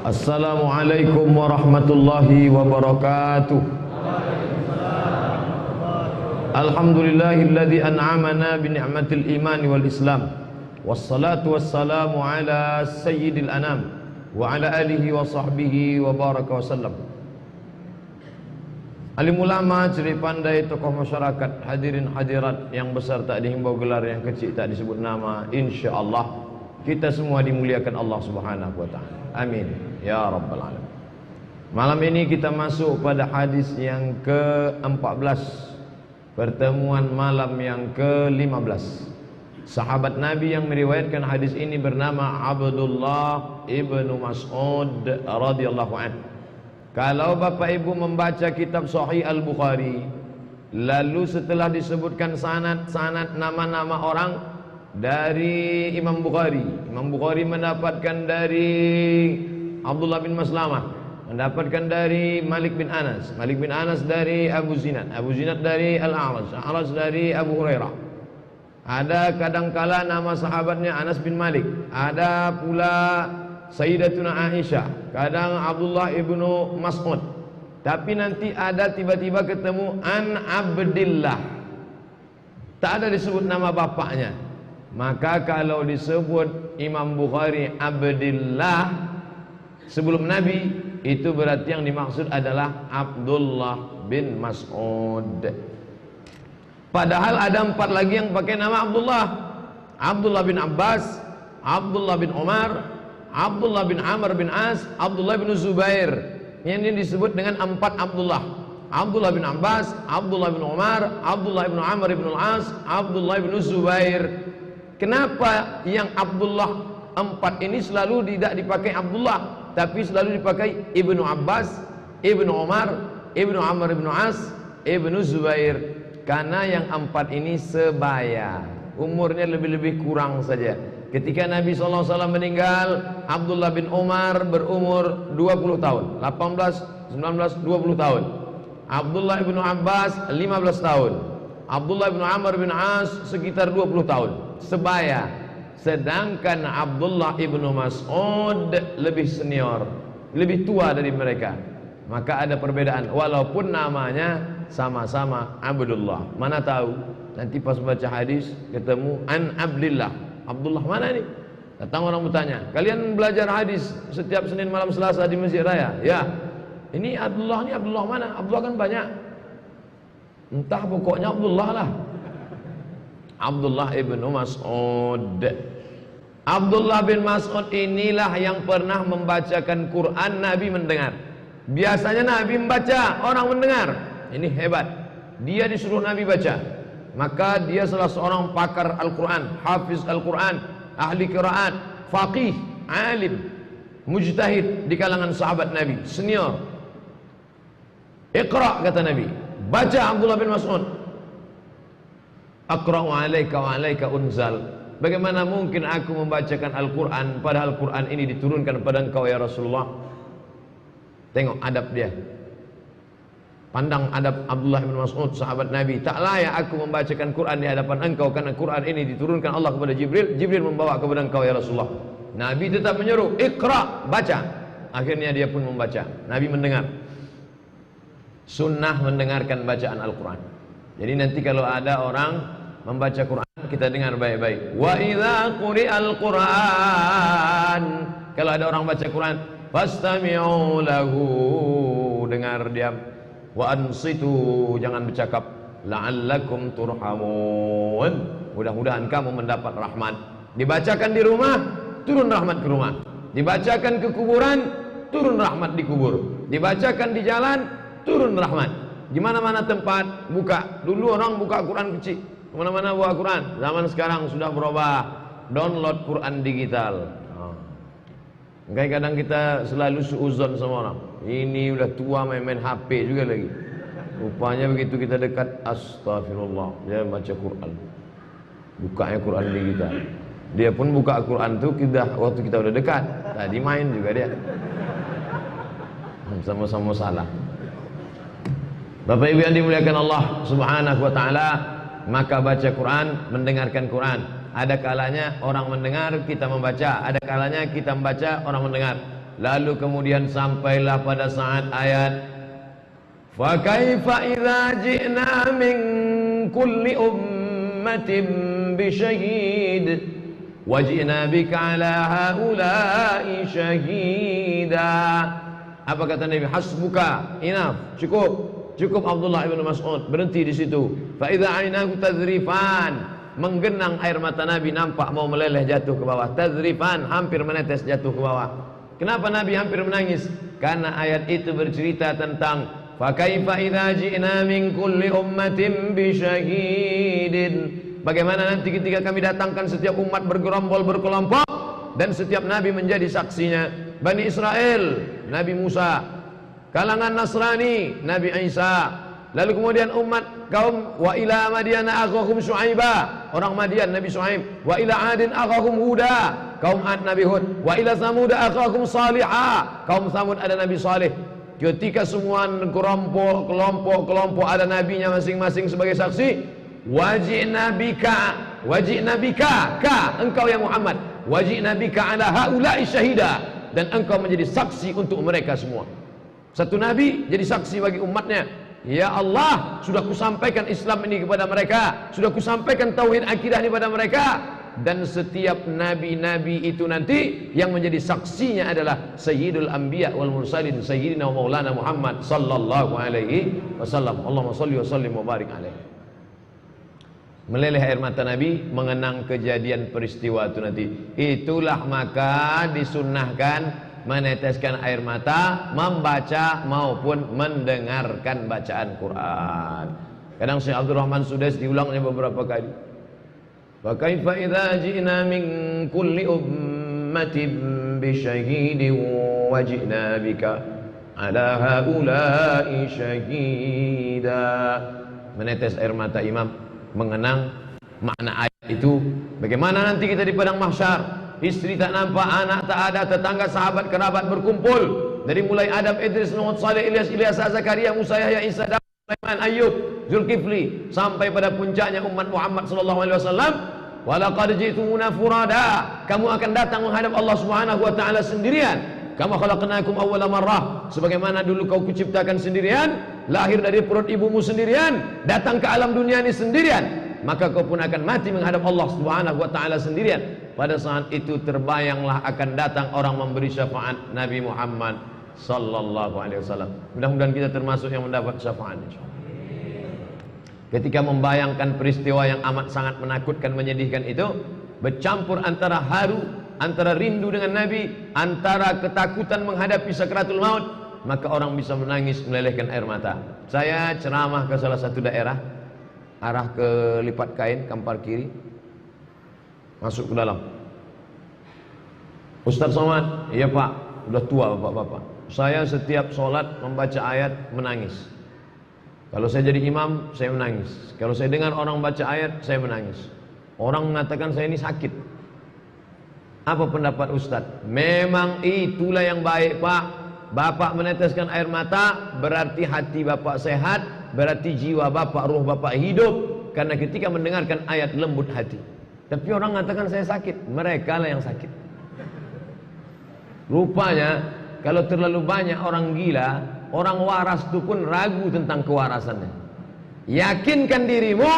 Assalamualaikum warahmatullahi wabarakatuh. Alhamdulillahilladzi an'amana bi ni'matil iman wal islam. Wassalatu wassalamu ala sayyidil anam wa ala alihi wa sahbihi wa baraka wasallam. Alim ulama, ciri pandai, tokoh masyarakat, hadirin hadirat yang besar tak dihimbau gelar, yang kecil tak disebut nama, insyaallah kita semua dimuliakan Allah Subhanahu wa taala. Amin ya rabbal alamin. Malam ini kita masuk pada hadis yang ke-14, pertemuan malam yang ke-15. Sahabat Nabi yang meriwayatkan hadis ini bernama Abdullah ibnu Mas'ud radhiyallahu anhu. Kalau Bapak Ibu membaca kitab Sahih Al-Bukhari, lalu setelah disebutkan sanad nama-nama orang dari Imam Bukhari, Imam Bukhari mendapatkan dari Abdullah bin Maslamah, mendapatkan dari Malik bin Anas, Malik bin Anas dari Abu Zinad, Abu Zinad dari Al-A'raj, Al-A'raj dari Abu Hurairah. Ada kadangkala nama sahabatnya Anas bin Malik, ada pula Sayyidatuna Aisyah, kadang Abdullah ibnu Mas'ud. Tapi nanti ada tiba-tiba ketemu An Abdillah, tak ada disebut nama bapaknya. Maka kalau disebut Imam Bukhari Abdillah sebelum Nabi, itu berarti yang dimaksud adalah Abdullah bin Mas'ud. Padahal ada 4 lagi yang pakai nama Abdullah. Abdullah bin Abbas, Abdullah bin Umar, Abdullah bin Amr bin As, Abdullah bin Zubair. Ini disebut dengan 4 Abdullah. Abdullah bin Abbas, Abdullah bin Umar, Abdullah bin Amr bin As, Abdullah bin Zubair. Kenapa yang Abdullah 4 ini selalu tidak dipakai Abdullah, tapi selalu dipakai Ibnu Abbas, Ibnu Umar, Ibnu Amr bin As, Ibnu Zubair? Karena yang 4 ini sebaya, umurnya lebih-lebih kurang saja. Ketika Nabi SAW meninggal, Abdullah bin Umar berumur 20 tahun, 18, 19, 20 tahun. Abdullah bin Abbas 15 tahun. Abdullah bin Amr bin As sekitar 20 tahun. Sebaya. Sedangkan Abdullah bin Mas'ud lebih senior, lebih tua dari mereka. Maka ada perbedaan, walaupun namanya sama-sama Abdullah. Mana tahu nanti pas baca hadis ketemu An Abdillah. Abdullah mana ini? Datang orang bertanya, kalian belajar hadis setiap Senin malam Selasa di Masjid Raya? Ya. Ini Abdullah mana? Abdullah kan banyak. Entah, pokoknya Abdullah lah. Abdullah ibnu Mas'ud. Abdullah bin Mas'ud inilah yang pernah membacakan Quran, Nabi mendengar. Biasanya Nabi membaca, orang mendengar. Ini hebat. Dia disuruh Nabi baca. Maka dia salah seorang pakar Al-Quran, hafiz Al-Quran, ahli qiraat, faqih, alim, mujtahid di kalangan sahabat Nabi, senior. Iqra, kata Nabi, baca Abdullah bin Mas'ud. Aqra'u alaika wa alaika unzal. Bagaimana mungkin aku membacakan Al-Quran padahal Al-Quran ini diturunkan kepada engkau ya Rasulullah? Tengok adab dia. Pandang adab Abdullah bin Mas'ud, sahabat Nabi. Tak layak aku membacakan Quran di hadapan engkau, karena Quran ini diturunkan Allah kepada Jibril. Jibril membawa kepada engkau ya Rasulullah. Nabi tetap menyeru, Iqra, baca. Akhirnya dia pun membaca. Nabi mendengar. Sunnah mendengarkan bacaan Al-Quran. Jadi nanti kalau ada orang membaca Quran, kita dengar baik-baik. Wa idza quri'al Quran, kalau ada orang baca Quran, fastami'u lahu, dengar diam. Wa ansitu, jangan bercakap. La'allakum turhamun, mudah-mudahan kamu mendapat rahmat. Dibacakan di rumah, turun rahmat ke rumah. Dibacakan ke kuburan, turun rahmat di kubur. Dibacakan di jalan, turun rahmat. Di mana-mana tempat buka. Dulu orang buka Quran kecil, kemana-mana buka Quran. Zaman sekarang sudah berubah, download Quran digital. Kadang kita selalu suuzon sama orang. Ini udah tua main-main HP juga lagi. Rupanya begitu kita dekat, astagfirullah, dia baca Quran. Bukanya Quran digital. Dia pun buka Quran tuh waktu kita udah dekat. Tadi main juga dia. Sama-sama salah. Bapak Ibu yang dimuliakan Allah Subhanahu wa taala, maka baca Quran, mendengarkan Quran. Ada kalanya orang mendengar, kita membaca. Ada kalanya kita membaca, orang mendengar. Lalu kemudian sampailah pada saat ayat fa kaifa idza ji'na min kulli ummatin bi syahid wa ji'na bika ala haula'i syahida. Apa kata Nabi? Hasbuka, enough, cukup Abdullah ibn Mas'ud, berhenti di situ. Fa idza ainahu tadrifan, menggenang air mata Nabi, nampak mau meleleh jatuh ke bawah. Tadrifan, hampir menetes jatuh ke bawah. Kenapa Nabi hampir menangis? Karena ayat itu bercerita tentang fa kaifa idza ji'na min kulli ummatin bi syahidin. Bagaimana nanti ketika kami datangkan setiap umat bergerombol berkelompok dan setiap nabi menjadi saksinya. Bani Israel, Nabi Musa. Kalangan Nasrani, Nabi Isa. Lalu kemudian umat kaum wa ila Madyana akhahum Syuaiba, orang Madian Nabi Syuaib. Wa ila Adin akhahum Huda, kaum Ad Nabi Hud. Wa ila Samud akhahum Salihah, kaum Samud ada Nabi Saleh. Ketika semua kelompok ada nabinya masing-masing sebagai saksi. Waji'na bika ka, engkau ya Muhammad. Waji'na bika ala haula'i syahida, dan engkau menjadi saksi untuk mereka semua. Satu nabi jadi saksi bagi umatnya. Ya Allah, sudah kusampaikan Islam ini kepada mereka, sudah kusampaikan tauhid akidah ini kepada mereka. Dan setiap nabi-nabi itu nanti yang menjadi saksinya adalah Sayyidul Anbiya wal Mursalin, Sayyidina wa Maulana Muhammad sallallahu alaihi wasallam. Allahumma salli wa sallim wa barik alaihi. Meleleh air mata Nabi mengenang kejadian peristiwa itu nanti. Itulah maka disunnahkan meneteskan air mata, membaca maupun mendengarkan bacaan Quran. Kadang Syekh Abdul Rahman Sudais diulangnya beberapa kali. Fa kaifa idza ji'na min kulli ummatin bi syahidin wa ji'na bika ala haula'i syahida. Menetes air mata imam mengenang makna ayat itu. Bagaimana nanti kita di padang mahsyar, istri tak nampak, anak tak ada, tetangga, sahabat, kerabat berkumpul dari mulai Adam, Idris, Nuh, Saleh, Ilyas, Zakaria, Musa, Yahya, Isa, Daud, Sulaiman, Ayub, Zulkifli, sampai pada puncaknya umat Muhammad sallallahu alaihi wasallam. Walaqad ji'tumuna furada, kamu akan datang menghadap Allah Subhanahu wa taala sendirian. Kama khalaqnakum awwala marrah, sebagaimana dulu kau kuciptakan sendirian, lahir dari perut ibumu sendirian, datang ke alam dunia ini sendirian, maka kau pun akan mati menghadap Allah Subhanahu wa taala sendirian. Pada saat itu terbayanglah akan datang orang memberi syafaat, Nabi Muhammad sallallahu alaihi wasallam. Mudah-mudahan kita termasuk yang mendapat syafaat insyaallah. Ketika membayangkan peristiwa yang amat sangat menakutkan, menyedihkan itu, bercampur antara haru, antara rindu dengan Nabi, antara ketakutan menghadapi sakratul maut, maka orang bisa menangis, melelehkan air mata. Saya ceramah ke salah satu daerah, arah ke Lipat Kain, Kampar Kiri, masuk ke dalam. Ustaz Somad, iya Pak, udah tua bapak-bapak. Saya setiap sholat membaca ayat menangis. Kalau saya jadi imam, saya menangis. Kalau saya dengar orang baca ayat, saya menangis. Orang mengatakan saya ini sakit. Apa pendapat Ustadz? Memang itulah yang baik Pak. Bapak meneteskan air mata, berarti hati Bapak sehat, berarti jiwa Bapak, ruh Bapak hidup. Karena ketika mendengarkan ayat lembut hati. Tapi orang mengatakan saya sakit, mereka lah yang sakit. Rupanya kalau terlalu banyak orang gila, orang waras itu pun ragu tentang kewarasannya. Yakinkan dirimu,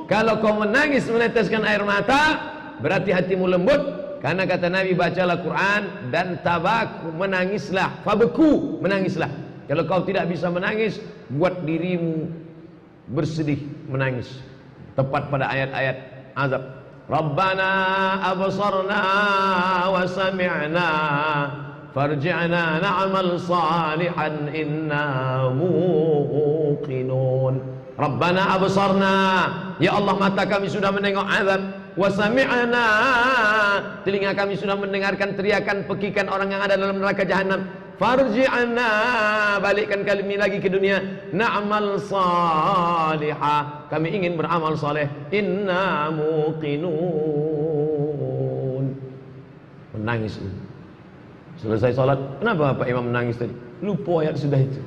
kalau kau menangis meneteskan air mata, berarti hatimu lembut. Karena kata Nabi, bacalah Quran dan tabaku, menangislah, fabeku, menangislah. Kalau kau tidak bisa menangis, buat dirimu bersedih, menangis. Tepat pada ayat-ayat azab. Rabbana absarna wa sami'na farji'na na'mal salihan inna muqinun. Rabbana absarna, ya Allah, mata kami sudah menengok azab. Wa sami'na, telinga kami sudah mendengarkan teriakan pekikan orang yang ada dalam neraka jahanam. Farji'na, balikkan kami lagi ke dunia. Na'mal salihah, kami ingin beramal saleh. Inna muqinun. Menangis ini. Selesai salat, kenapa Pak Imam menangis tadi? Lupa ayat sudah itu.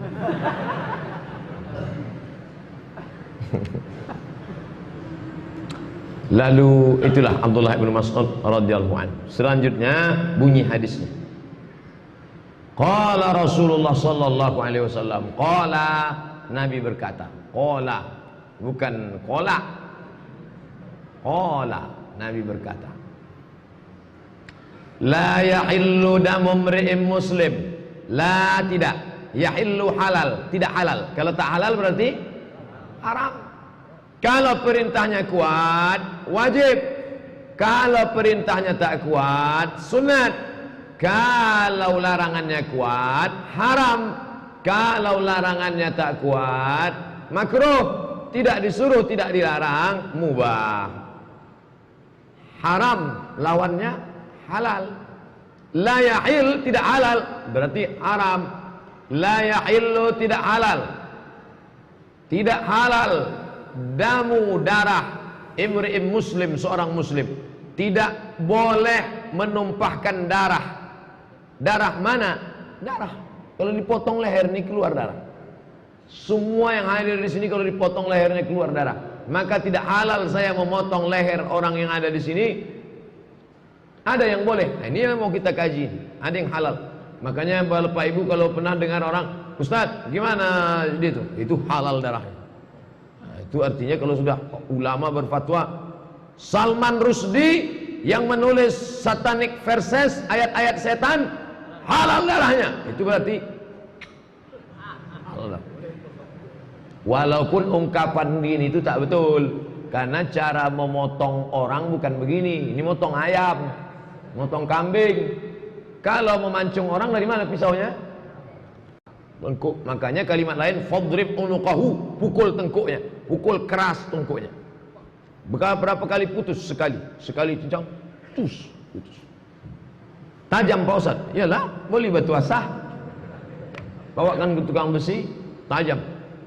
Lalu itulah Abdullah bin Mas'ud radhiyallahu anhu. Selanjutnya bunyi hadisnya. Qala Rasulullah sallallahu alaihi wasallam. Qala, Nabi berkata. Qala, bukan qala. Qala, Nabi berkata. La yahillu damu mri'in muslim. La, tidak. Yahillu halal, tidak halal. Kalau tak halal berarti haram. Kalau perintahnya kuat, wajib. Kalau perintahnya tak kuat, sunat. Kalau larangannya kuat, haram. Kalau larangannya tak kuat, makruh. Tidak disuruh, tidak dilarang, mubah. Haram, lawannya halal. La yahil, tidak halal, berarti haram. La yahillu, tidak halal. Tidak halal damu, darah imri'im muslim, seorang muslim. Tidak boleh menumpahkan darah. Darah mana? Darah. Kalau dipotong leher ini keluar darah. Semua yang hadir di sini kalau dipotong lehernya keluar darah. Maka tidak halal saya memotong leher orang yang ada di sini. Ada yang boleh. Nah, ini yang mau kita kaji. Ada yang halal. Makanya Bapak Ibu kalau pernah dengar orang, Ustaz, gimana itu? Itu halal darahnya. Nah, itu artinya kalau sudah ulama berfatwa, Salman Rushdie yang menulis Satanic Verses, ayat-ayat setan, halal darahnya. Itu berarti halal. Walaupun ungkapan ini itu tak betul, karena cara memotong orang bukan begini. Ini motong ayam, motong kambing. Kalau memancung orang dari mana pisaunya? Tengkuk. Makanya kalimat lain, fadrib unuqahu, pukul tengkuknya, pukul keras tengkuknya. Berapa kali putus? Sekali cincang, putus. Tajam Pak Ustaz? Iyalah, boleh batu asah. Bawakan ke tukang besi, tajam.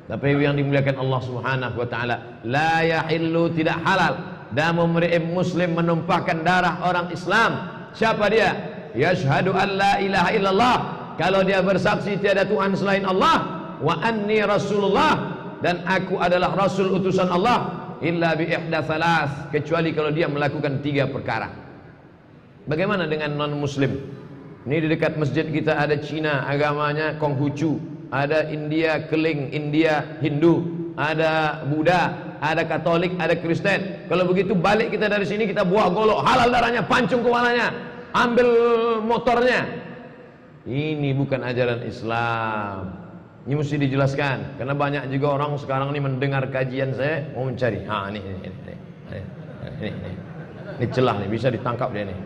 Tapi yang dimuliakan Allah Subhanahu wa taala, la yahillu, tidak halal damu mri'in muslim, menumpahkan darah orang Islam. Siapa dia? Yashhadu an la ilaha illallah, kalau dia bersaksi tiada Tuhan selain Allah, wa anni rasulullah, dan aku adalah rasul utusan Allah, illa bi ihda thalas, kecuali kalau dia melakukan 3 perkara. Bagaimana dengan non muslim? Ini di dekat masjid kita ada Cina, agamanya Konghucu, ada India Keling, India Hindu, ada Buddha, ada Katolik, ada Kristen. Kalau begitu balik kita dari sini, kita buah golok, halal darahnya, pancung kepalanya, ambil motornya. Ini bukan ajaran Islam. Ini mesti dijelaskan, karena banyak juga orang sekarang ini mendengar kajian saya mau mencari. Ini celah nih, bisa ditangkap dia nih.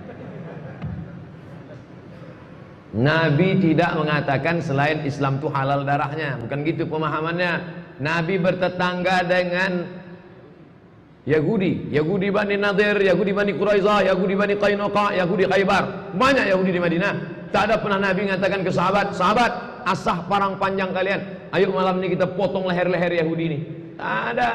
Nabi tidak mengatakan selain Islam itu halal darahnya, bukan gitu pemahamannya. Nabi bertetangga dengan Yahudi, Yahudi Bani Nadir, Yahudi Bani Quraizah, Yahudi Bani Qainuqa, Yahudi Khaybar. Banyak Yahudi di Madinah. Tak ada pernah Nabi mengatakan ke sahabat, sahabat, asah parang panjang kalian, ayo malam ini kita potong leher-leher Yahudi ini. Tak ada.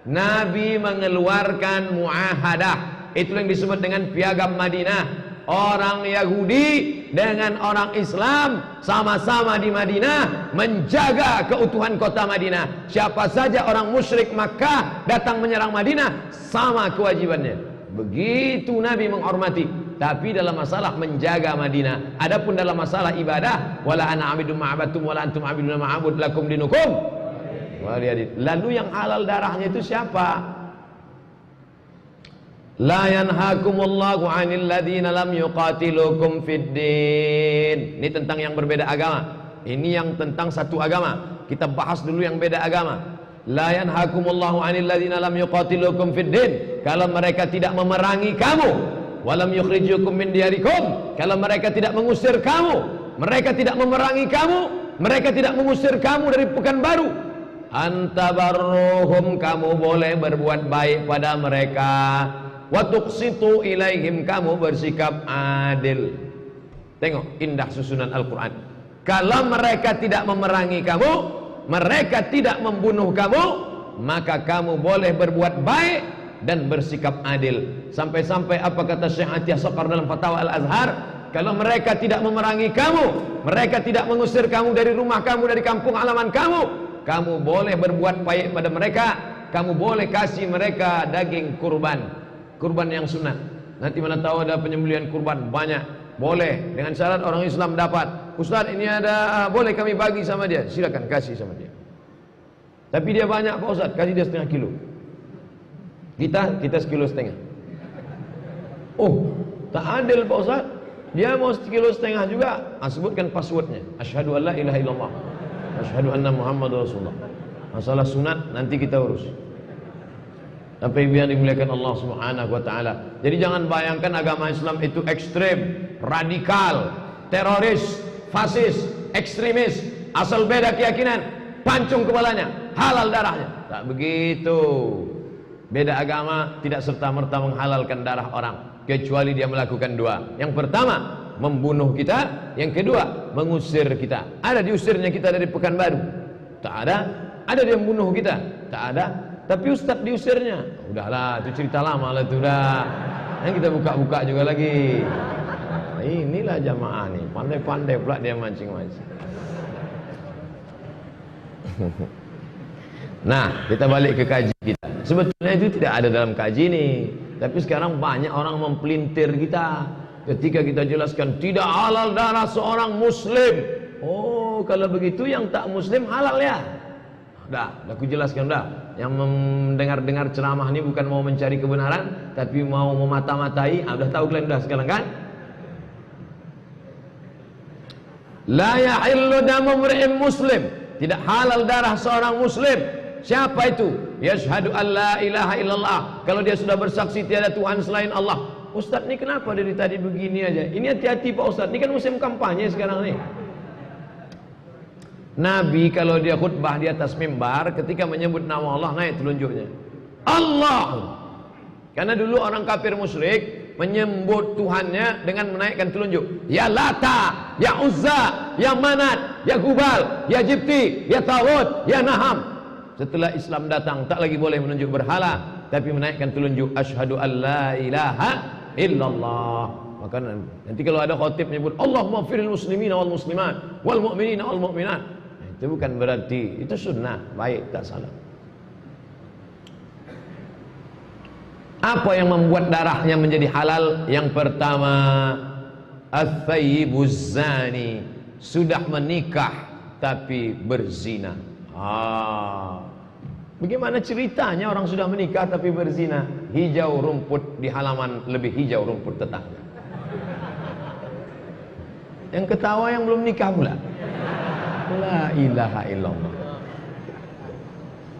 Nabi mengeluarkan muahadah, itu yang disebut dengan piagam Madinah. Orang Yahudi dengan orang Islam sama-sama di Madinah menjaga keutuhan kota Madinah. Siapa saja orang musyrik Makkah datang menyerang Madinah, sama kewajibannya. Begitu Nabi menghormati. Tapi dalam masalah menjaga Madinah. Adapun dalam masalah ibadah, wala ana a'budu ma'abattum wala antum a'buduna ma'abud lakum dinukum. Lalu yang halal darahnya itu siapa? La yanhakumullahu 'anil ladzina lam yuqatilukum fid din. Ini tentang yang berbeda agama. Ini yang tentang satu agama. Kita bahas dulu yang beda agama. La yanhakumullahu 'anil ladzina lam yuqatilukum fid din. Kalau mereka tidak memerangi kamu, walam yukhrijukum min diyarikum. Kalau mereka tidak mengusir kamu, mereka tidak memerangi kamu, mereka tidak mengusir kamu dari Pekanbaru, antabarruhum, kamu boleh berbuat baik pada mereka. Wa tuqsitu ilaihim, kamu bersikap adil. Tengok indah susunan Al-Quran. Kalau mereka tidak memerangi kamu, mereka tidak membunuh kamu, maka kamu boleh berbuat baik dan bersikap adil. Sampai-sampai apa kata Syekh Atiyah Saqar dalam Fatwa Al-Azhar, kalau mereka tidak memerangi kamu, mereka tidak mengusir kamu dari rumah kamu, dari kampung halaman kamu, kamu boleh berbuat baik pada mereka, kamu boleh kasih mereka daging kurban. Kurban yang sunat. Nanti mana tahu ada penyembelihan kurban banyak, boleh dengan syarat orang Islam dapat. Ustaz ini ada, boleh kami bagi sama dia? Silakan kasih sama dia. Tapi dia banyak Pak Ustaz, kasih dia 1/2 kilo. Kita 1,5 kilo. Oh, tak adil Pak Ustaz. Dia mau 1,5 kilo juga. Sebutkan passwordnya. Asyhadu an la ilaha illallah. Asyhadu anna Muhammadar Rasulullah. Masalah sunat nanti kita urus. Tapi yang dimuliakan Allah Subhanahu wa taala. Jadi jangan bayangkan agama Islam itu ekstrem, radikal, teroris, fasis, ekstremis, asal beda keyakinan, pancung kepalanya, halal darahnya. Tak begitu. Beda agama tidak serta-merta menghalalkan darah orang, kecuali dia melakukan dua. Yang pertama, membunuh kita. Yang kedua, mengusir kita. Ada diusirnya kita dari Pekanbaru? Tak ada. Ada dia membunuh kita? Tak ada. Tapi Ustaz diusirnya? Udahlah, itu cerita lama lah itu dah. Yang kita buka-buka juga lagi. Nah, inilah jamaah nih, pandai-pandai pula dia mancing-mancing. Nah, kita balik ke kaji kita. Sebetulnya itu tidak ada dalam kaji nih. Tapi sekarang banyak orang mempelintir kita. Ketika kita jelaskan tidak halal darah seorang muslim. Oh, kalau begitu yang tak muslim halal ya? Dah aku jelaskan dah. Yang mendengar-dengar ceramah ini bukan mau mencari kebenaran, tapi mau memata-matai. Udah tahu kalian dah sekarang kan? La yahillu damu imri'in muslim. Tidak halal darah seorang muslim. Siapa itu? Yashhadu an la ilaha illallah. Kalau dia sudah bersaksi tiada Tuhan selain Allah. Ustaz ni kenapa dari tadi begini aja? Ini hati-hati Pak Ustaz. Ini kan musim kampanye sekarang nih. Nabi kalau dia khutbah di atas mimbar, ketika menyebut nama Allah naik telunjuknya. Allah. Karena dulu orang kafir musyrik menyebut Tuhannya dengan menaikkan telunjuk. Ya Lata, Ya Uzza, Ya Manat, Ya Hubal, Ya Jibti, Ya Tawud, Ya Naham. Setelah Islam datang, tak lagi boleh menunjuk berhala, tapi menaikkan telunjuk asyhadu an la ilaha illallah. Maka nanti kalau ada khotib menyebut Allahumma firil muslimina wal muslimat wal mu'minina wal mu'minat, itu bukan berarti itu sunnah, baik tak salah. Apa yang membuat darahnya menjadi halal? Yang pertama, ats-tsayyibuz zani, sudah menikah tapi berzina. Bagaimana ceritanya orang sudah menikah tapi berzina? Hijau rumput di halaman lebih hijau rumput tetangga. Yang ketawa yang belum nikah pula. La ilaha illallah.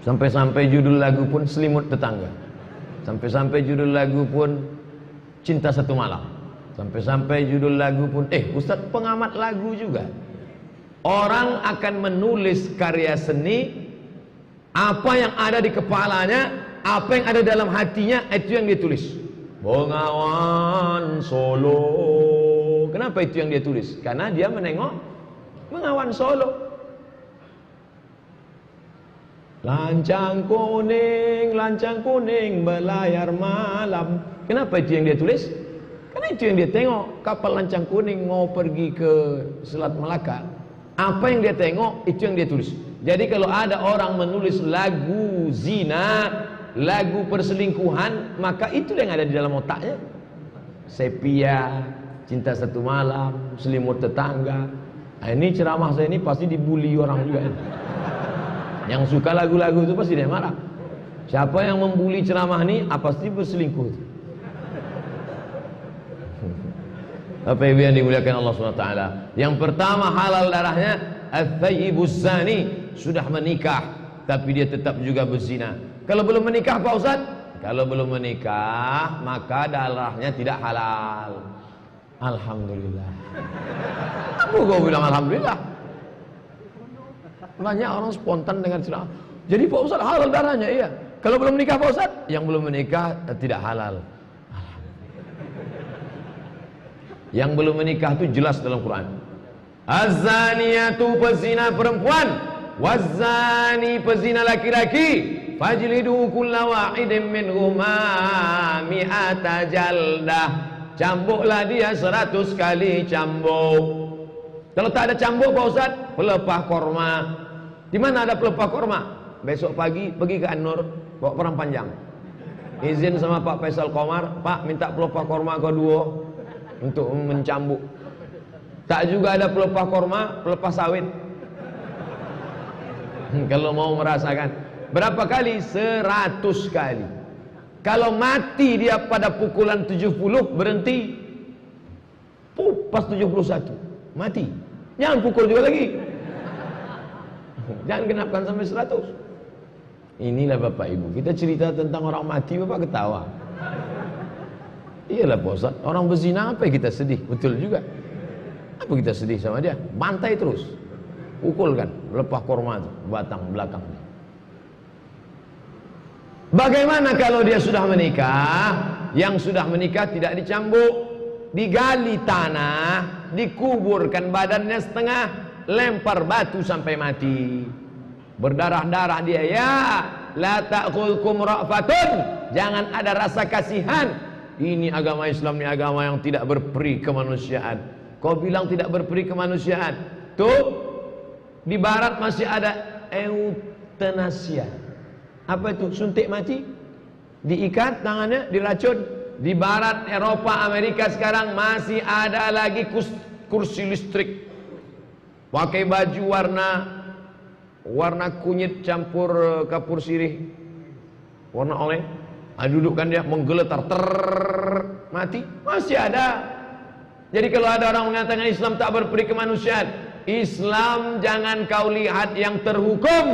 Sampai-sampai judul lagu pun selimut tetangga. Sampai-sampai judul lagu pun cinta satu malam. Sampai-sampai judul lagu pun Ustaz pengamat lagu juga. Orang akan menulis karya seni, apa yang ada di kepalanya, apa yang ada dalam hatinya, itu yang dia tulis. Bengawan Solo. Kenapa itu yang dia tulis? Karena dia menengok Bengawan Solo. Lancang kuning belayar malam. Kenapa itu yang dia tulis? Karena itu yang dia tengok. Kapal lancang kuning mau pergi ke Selat Melaka. Apa yang dia tengok, itu yang dia tulis. Jadi kalau ada orang menulis lagu zina, lagu perselingkuhan, maka itu yang ada di dalam otaknya. Sepia, cinta satu malam, selimut tetangga. Nah, ini ceramah saya ini pasti dibully orang juga. Yang suka lagu-lagu itu pasti dia marah. Siapa yang membuli ceramah ini, pasti berselingkuh. Apa yang dimuliakan Allah SWT. Yang pertama halal darahnya ats-tsayyibuz zani, sudah menikah tapi dia tetap juga berzina. Kalau belum menikah Pak Ustaz? Kalau belum menikah maka darahnya tidak halal. Alhamdulillah. Aku kau bilang alhamdulillah. Banyak orang spontan dengan ceramah. Jadi Pak Ustaz halal darahnya, iya. Kalau belum menikah Pak Ustaz? Yang belum menikah tidak halal. Yang belum menikah itu jelas dalam Quran. Az-zaniyatu, pezina perempuan, waz-zani, pezina laki-laki, fajlidu kulla wahidin minhuma mi'ata jaldah. Cambuklah dia 100 kali cambuk. Kalau tak ada cambuk Pak Ustaz, pelepah korma. Di mana ada pelepah korma? Besok pagi pergi ke An-Nur, bawa perang panjang. Izin sama Pak Faisal Komar, Pak minta pelepah korma kedua untuk mencambuk. Tak juga ada pelepah korma, pelepah sawit. Kalau mau merasakan berapa kali? 100 kali. Kalau mati dia pada pukulan 70 berhenti, pas 71 mati. Jangan pukul juga lagi. Jangan genapkan sampai 100. Inilah Bapak Ibu, kita cerita tentang orang mati, Bapak ketawa. Iyalah Pak Ustaz, orang berzina apa kita sedih? Betul juga. Apa kita sedih sama dia? Bantai terus, pukulkan, lepas korma itu, batang belakang. Bagaimana kalau dia sudah menikah? Yang sudah menikah tidak dicambuk, digali tanah, dikuburkan badannya setengah, lempar batu sampai mati, berdarah-darah dia. Ya, la ta'khulkum ra'fatun, jangan ada rasa kasihan. Ini agama Islam, ini agama yang tidak berperi kemanusiaan. Kau bilang tidak berperi kemanusiaan, tuh di barat masih ada eutanasia. Apa itu? Suntik mati, diikat tangannya, diracun. Di barat, Eropa, Amerika sekarang masih ada lagi kursi listrik, pakai baju warna kunyit campur kapur sirih, warna oranye. Dudukkan dia, menggeletar, mati, masih ada. Jadi kalau ada orang mengatakan Islam tak berperi kemanusiaan, Islam jangan kau lihat yang terhukum,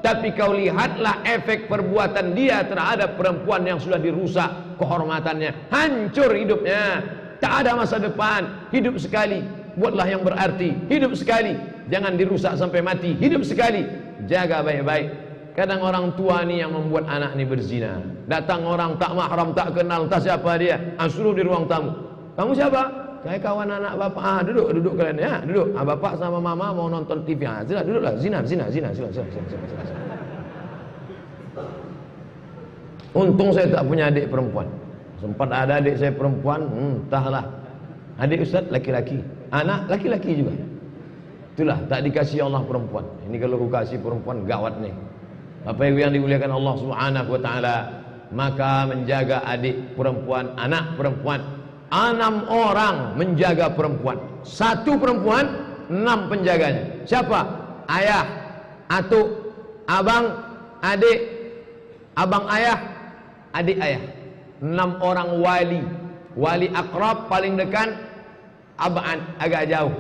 tapi kau lihatlah efek perbuatan dia terhadap perempuan yang sudah dirusak kehormatannya, hancur hidupnya, tak ada masa depan. Hidup sekali, buatlah yang berarti. Hidup sekali, jangan dirusak sampai mati. Hidup sekali, jaga baik-baik. Kadang orang tua ni yang membuat anak ni berzina. Datang orang tak mahram, tak kenal, tak siapa dia, suruh di ruang tamu. Kamu siapa? Saya kawan anak bapak. Duduk kalian ya, duduk. Bapak sama mama mau nonton TV. Sila duduklah. Zina. Sila. Untung saya tak punya adik perempuan. Sempat ada adik saya perempuan, entahlah. Adik Ustaz laki-laki, anak laki-laki juga. Itulah tak dikasih Allah perempuan. Ini kalau aku kasih perempuan gawat nih. Bapak Ibu yang dimuliakan Allah Subhanahu wa taala, maka menjaga adik perempuan, anak perempuan. 6 orang menjaga perempuan. 1 perempuan, 6 penjaganya. Siapa? Ayah, atuk, abang, adik, abang ayah, adik ayah. 6 orang wali. Wali akrab paling dekat, abang agak jauh.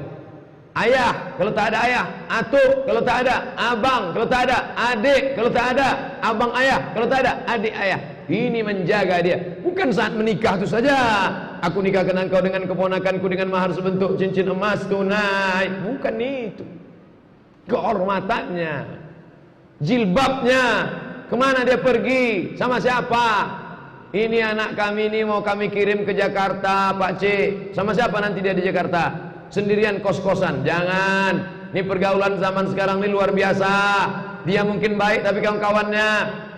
Ayah kalau tak ada ayah, atuk kalau tak ada, abang kalau tak ada, adik kalau tak ada, abang ayah kalau tak ada, adik ayah. Ini menjaga dia. Bukan saat menikah itu saja, aku nikahkan engkau dengan keponakanku dengan mahar sebentuk cincin emas tunai. Bukan itu. Kehormatannya, jilbabnya, kemana dia pergi, sama siapa. Ini anak kami ini mau kami kirim ke Jakarta Pak Cik. Sama siapa nanti dia di Jakarta? Sendirian kos-kosan, jangan. Ini pergaulan zaman sekarang ini luar biasa. Dia mungkin baik tapi kawan-kawannya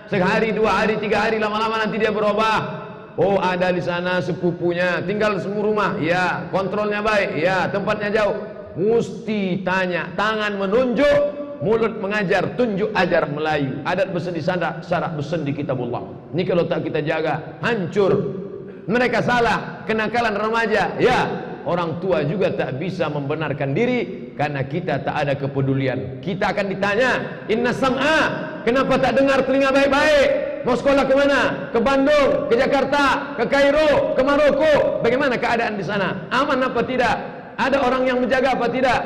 sehari, 2 hari, 3 hari, lama-lama nanti dia berubah. Oh ada di sana sepupunya, tinggal semua rumah, ya kontrolnya baik, ya tempatnya jauh. Mesti tanya, tangan menunjuk, mulut mengajar, tunjuk ajar Melayu. Adat besen di sana, syarat besen di kitabullah. Ini kalau tak kita jaga, hancur. Mereka salah, kenakalan remaja, ya. Orang tua juga tak bisa membenarkan diri karena kita tak ada kepedulian. Kita akan ditanya, inna sam'a, kenapa tak dengar telinga baik-baik? Mau sekolah ke mana? Ke Bandung, ke Jakarta, ke Kairo, ke Maroko. Bagaimana keadaan di sana? Aman apa tidak? Ada orang yang menjaga apa tidak?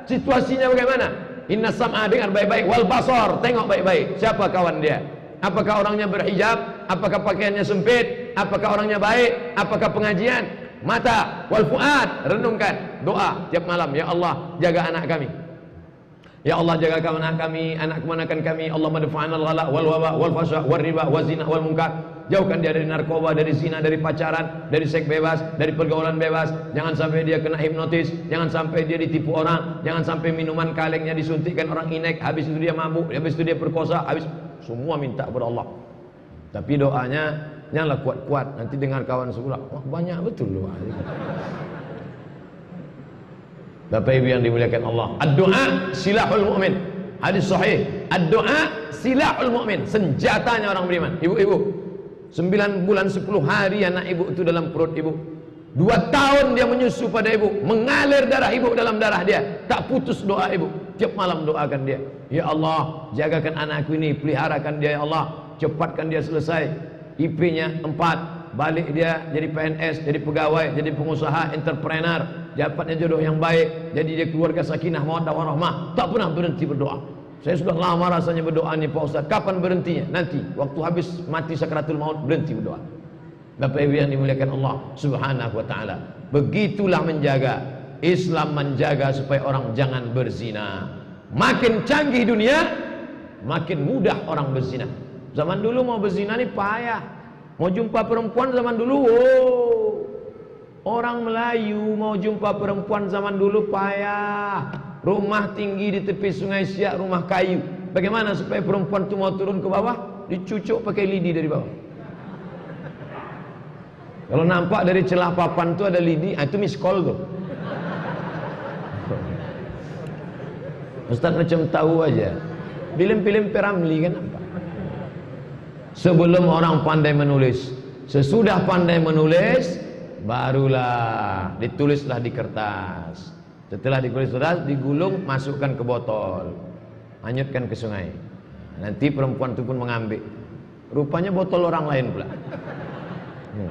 Situasinya bagaimana? Inna sam'a, dengar baik-baik. Wal basar, tengok baik-baik. Siapa kawan dia? Apakah orangnya berhijab? Apakah pakaiannya sempit? Apakah orangnya baik? Apakah pengajian? Mata, wal fuad, renungkan, doa tiap malam. Ya Allah, jaga anak kami. Ya Allah, jaga anak kami, anak keponakan kami. Allah madfa'anal ghala wal waba wal fasha wal riba wal zina wal munkar. Jauhkan dia dari narkoba, dari zina, dari pacaran, dari seks bebas, dari pergaulan bebas. Jangan sampai dia kena hipnotis, jangan sampai dia ditipu orang, jangan sampai minuman kalengnya disuntikkan orang inek, habis itu dia mabuk, habis itu dia perkosa, habis semua minta kepada Allah. Tapi doanya janganlah kuat-kuat, nanti dengar kawan sebelah, wah banyak betul doa. Bapak Ibu yang dimuliakan Allah, ad-du'a silahul mu'min. Hadis sahih, ad-du'a silahul mu'min, senjatanya orang beriman. Ibu-ibu, 9 bulan 10 hari anak ibu itu dalam perut ibu. 2 tahun dia menyusu pada ibu, mengalir darah ibu dalam darah dia, tak putus doa ibu. Tiap malam doakan dia, ya Allah, jagakan anakku ini, peliharakan dia ya Allah, cepatkan dia selesai IP-nya 4, balik dia jadi PNS, jadi pegawai, jadi pengusaha, entrepreneur, dapatnya jodoh yang baik, jadi dia keluarga sakinah mawaddah warahmah. Tak pernah berhenti berdoa. Saya sudah lama rasanya berdoa nih Pak Ustaz. Kapan berhentinya? Nanti waktu habis mati sakratul maut berhenti berdoa. Bapak Ibu yang dimuliakan Allah Subhanahu wa taala. Begitulah menjaga. Islam menjaga supaya orang jangan berzina. Makin canggih dunia, makin mudah orang berzina. Zaman dulu mau berzina nih payah. Mau jumpa perempuan zaman dulu, orang Melayu mau jumpa perempuan zaman dulu payah. Rumah tinggi di tepi sungai Siak, rumah kayu. Bagaimana supaya perempuan itu mau turun ke bawah? Dicucuk pakai lidi dari bawah. Kalau nampak dari celah papan itu ada lidi, itu miss call tuh. Ustaz macam tahu aja. Film-film Peramli kan apa? Sebelum orang pandai menulis, sesudah pandai menulis, barulah ditulislah di kertas. Setelah ditulis kertas, digulung, masukkan ke botol, hanyutkan ke sungai. Nanti perempuan itu pun mengambil. Rupanya botol orang lain pula.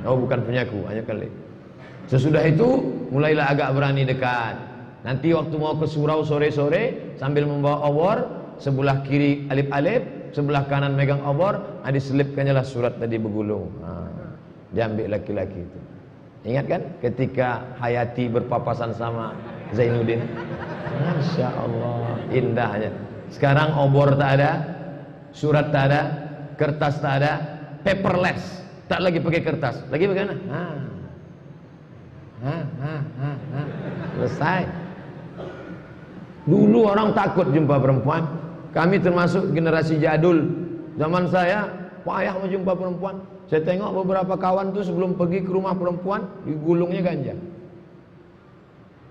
Oh bukan punyaku, hanyutkan lagi. Sesudah itu mulailah agak berani dekat. Nanti waktu mau ke surau sore-sore sambil membawa obor, sebelah kiri alif-alif, sebelah kanan megang obor, diselipkannya lah surat tadi bergulung. Diambil laki-laki itu. Ingat kan ketika Hayati berpapasan sama Zainuddin? Masya Allah, indahnya. Sekarang obor tak ada, surat tak ada, kertas tak ada, paperless, tak lagi pakai kertas, lagi bagaimana? Selesai. Dulu orang takut jumpa perempuan. Kami termasuk generasi jadul. Zaman saya payah menjumpa perempuan. Saya tengok beberapa kawan tuh sebelum pergi ke rumah perempuan digulungnya ganja.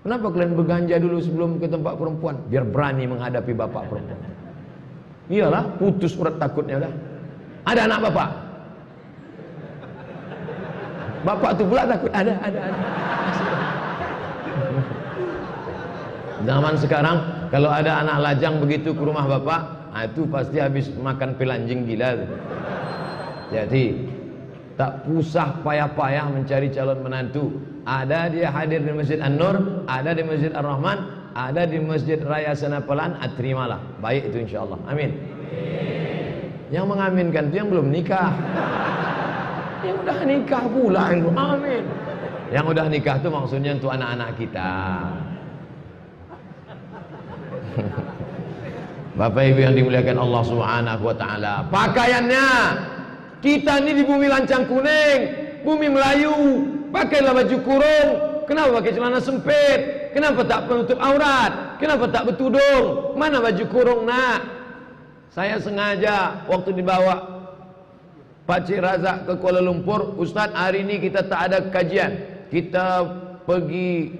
Kenapa kalian berganja dulu sebelum ke tempat perempuan? Biar berani menghadapi bapak perempuan. Iyalah, putus urat takutnya dah. Ada anak bapak? Bapak tuh pula takut. Ada. Zaman sekarang kalau ada anak lajang begitu ke rumah bapak, itu pasti habis makan pelanjing gila tuh. Jadi tak usah payah-payah mencari calon menantu. Ada dia hadir di Masjid An-Nur, ada di Masjid Ar-Rahman, ada di Masjid Raya Senapelan, terimalah. Baik itu insyaallah. Amin. Yang mengaminkan itu yang belum nikah. Yang udah nikah pula itu. Amin. Yang udah nikah itu maksudnya untuk anak-anak kita. Bapak Ibu yang dimuliakan Allah Subhanahu wa taala. Pakaiannya kita ini di bumi lancang kuning, bumi Melayu, pakailah baju kurung. Kenapa pakai celana sempit? Kenapa tak penutup aurat? Kenapa tak bertudung? Mana baju kurung nak? Saya sengaja waktu dibawa Pak Cik Razak ke Kuala Lumpur, Ustaz hari ini kita tak ada kajian, kita pergi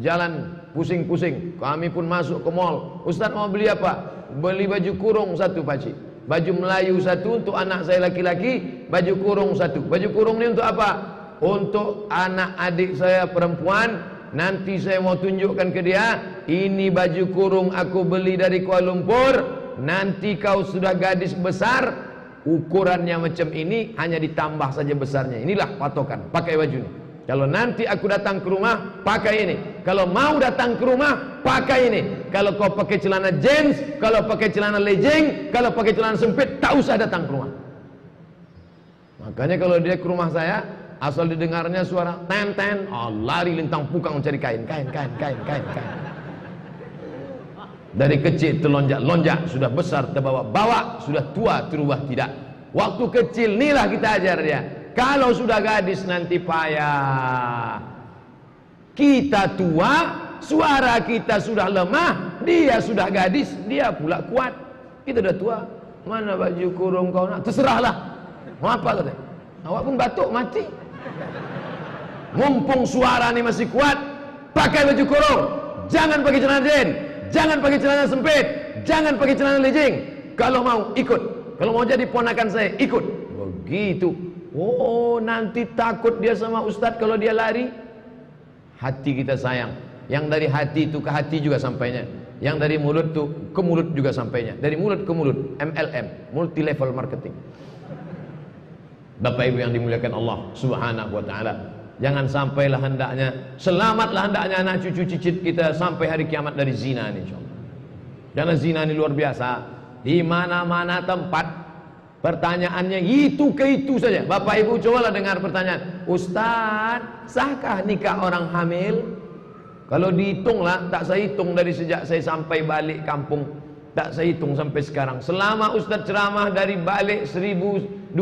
jalan pusing-pusing. Kami pun masuk ke mall. Ustaz mau beli apa? Beli baju kurung satu Pak Cik, baju Melayu satu untuk anak saya laki-laki, baju kurung satu. Baju kurung ini untuk apa? Untuk anak adik saya perempuan. Nanti saya mau tunjukkan ke dia, ini baju kurung aku beli dari Kuala Lumpur. Nanti kau sudah gadis besar, ukurannya macam ini, hanya ditambah saja besarnya. Inilah patokan, pakai baju ini. Kalau nanti aku datang ke rumah, pakai ini. Kalau mau datang ke rumah, pakai ini. Kalau kau pakai celana jeans, kalau pakai celana legging, kalau pakai celana sempit, tak usah datang ke rumah. Makanya kalau dia ke rumah saya, asal didengarnya suara ten-ten, lari lintang pukang mencari kain. Dari kecil terlonjak, sudah besar terbawa-bawa, sudah tua terubah tidak. Waktu kecil inilah kita ajar dia. Kalau sudah gadis nanti payah. Kita tua, suara kita sudah lemah, dia sudah gadis, dia pula kuat. Kita sudah tua, mana baju kurung kau nak? Terserahlah. Mau apa kata? Awak pun batuk mati. Mumpung suara ni masih kuat, pakai baju kurung. Jangan pakai celana jeans, jangan pakai celana sempit, jangan pakai celana legging. Kalau mau ikut, kalau mau jadi ponakan saya ikut. Begitu. Oh, nanti takut dia sama ustaz kalau dia lari. Hati kita sayang. Yang dari hati itu ke hati juga sampainya. Yang dari mulut tuh ke mulut juga sampainya. Dari mulut ke mulut, MLM, multi level marketing. Bapak Ibu yang dimuliakan Allah Subhanahu wa taala, jangan sampailah hendaknya, selamatlah hendaknya anak cucu cicit kita sampai hari kiamat dari zina ini insyaallah. Karena zina ini luar biasa. Di mana-mana tempat pertanyaannya itu ke itu saja. Bapak Ibu cobalah dengar pertanyaan, Ustaz, sahkah nikah orang hamil? Kalau dihitunglah, tak saya hitung dari sejak saya sampai balik kampung, tak saya hitung sampai sekarang. Selama Ustaz ceramah dari balik 2008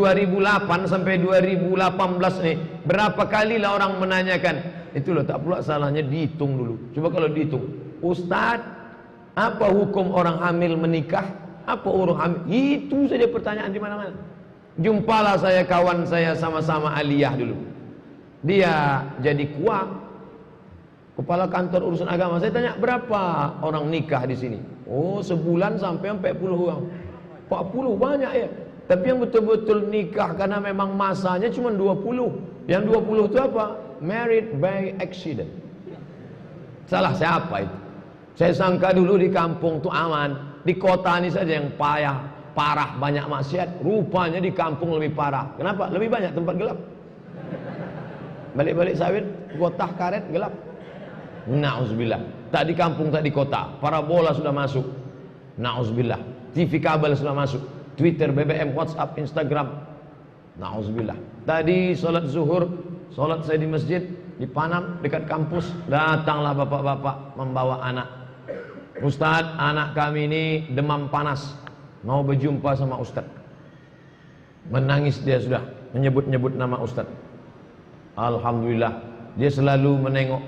sampai 2018 nih, berapa kali lah orang menanyakan. Itu loh, tak pula salahnya dihitung dulu. Coba kalau dihitung, Ustaz, apa hukum orang hamil menikah? Apa orang hamil? Itu saja pertanyaan di mana-mana. Jumpalah saya kawan saya sama-sama aliyah dulu. Dia jadi kuak, kepala kantor urusan agama. Saya tanya, berapa orang nikah di sini? Oh, sebulan sampai 40 orang. 40 banyak ya. Tapi yang betul-betul nikah karena memang masanya cuma 20. Yang 20 itu apa? Married by accident. Salah siapa itu? Saya sangka dulu di kampung tuh aman. Di kota ini saja yang parah banyak maksiat. Rupanya di kampung lebih parah. Kenapa? Lebih banyak tempat gelap. Balik-balik sawit, gotah karet gelap. Na'udzubillah. Tak di kampung, tak di kota. Parabola sudah masuk. Na'udzubillah. TV kabel sudah masuk. Twitter, BBM, WhatsApp, Instagram. Na'udzubillah. Tadi sholat zuhur, sholat saya di masjid, di Panam, dekat kampus. Datanglah bapak-bapak membawa anak. Ustadz, anak kami ini demam panas, mau berjumpa sama Ustadz. Menangis dia sudah, menyebut-nyebut nama Ustadz. Alhamdulillah, dia selalu menengok.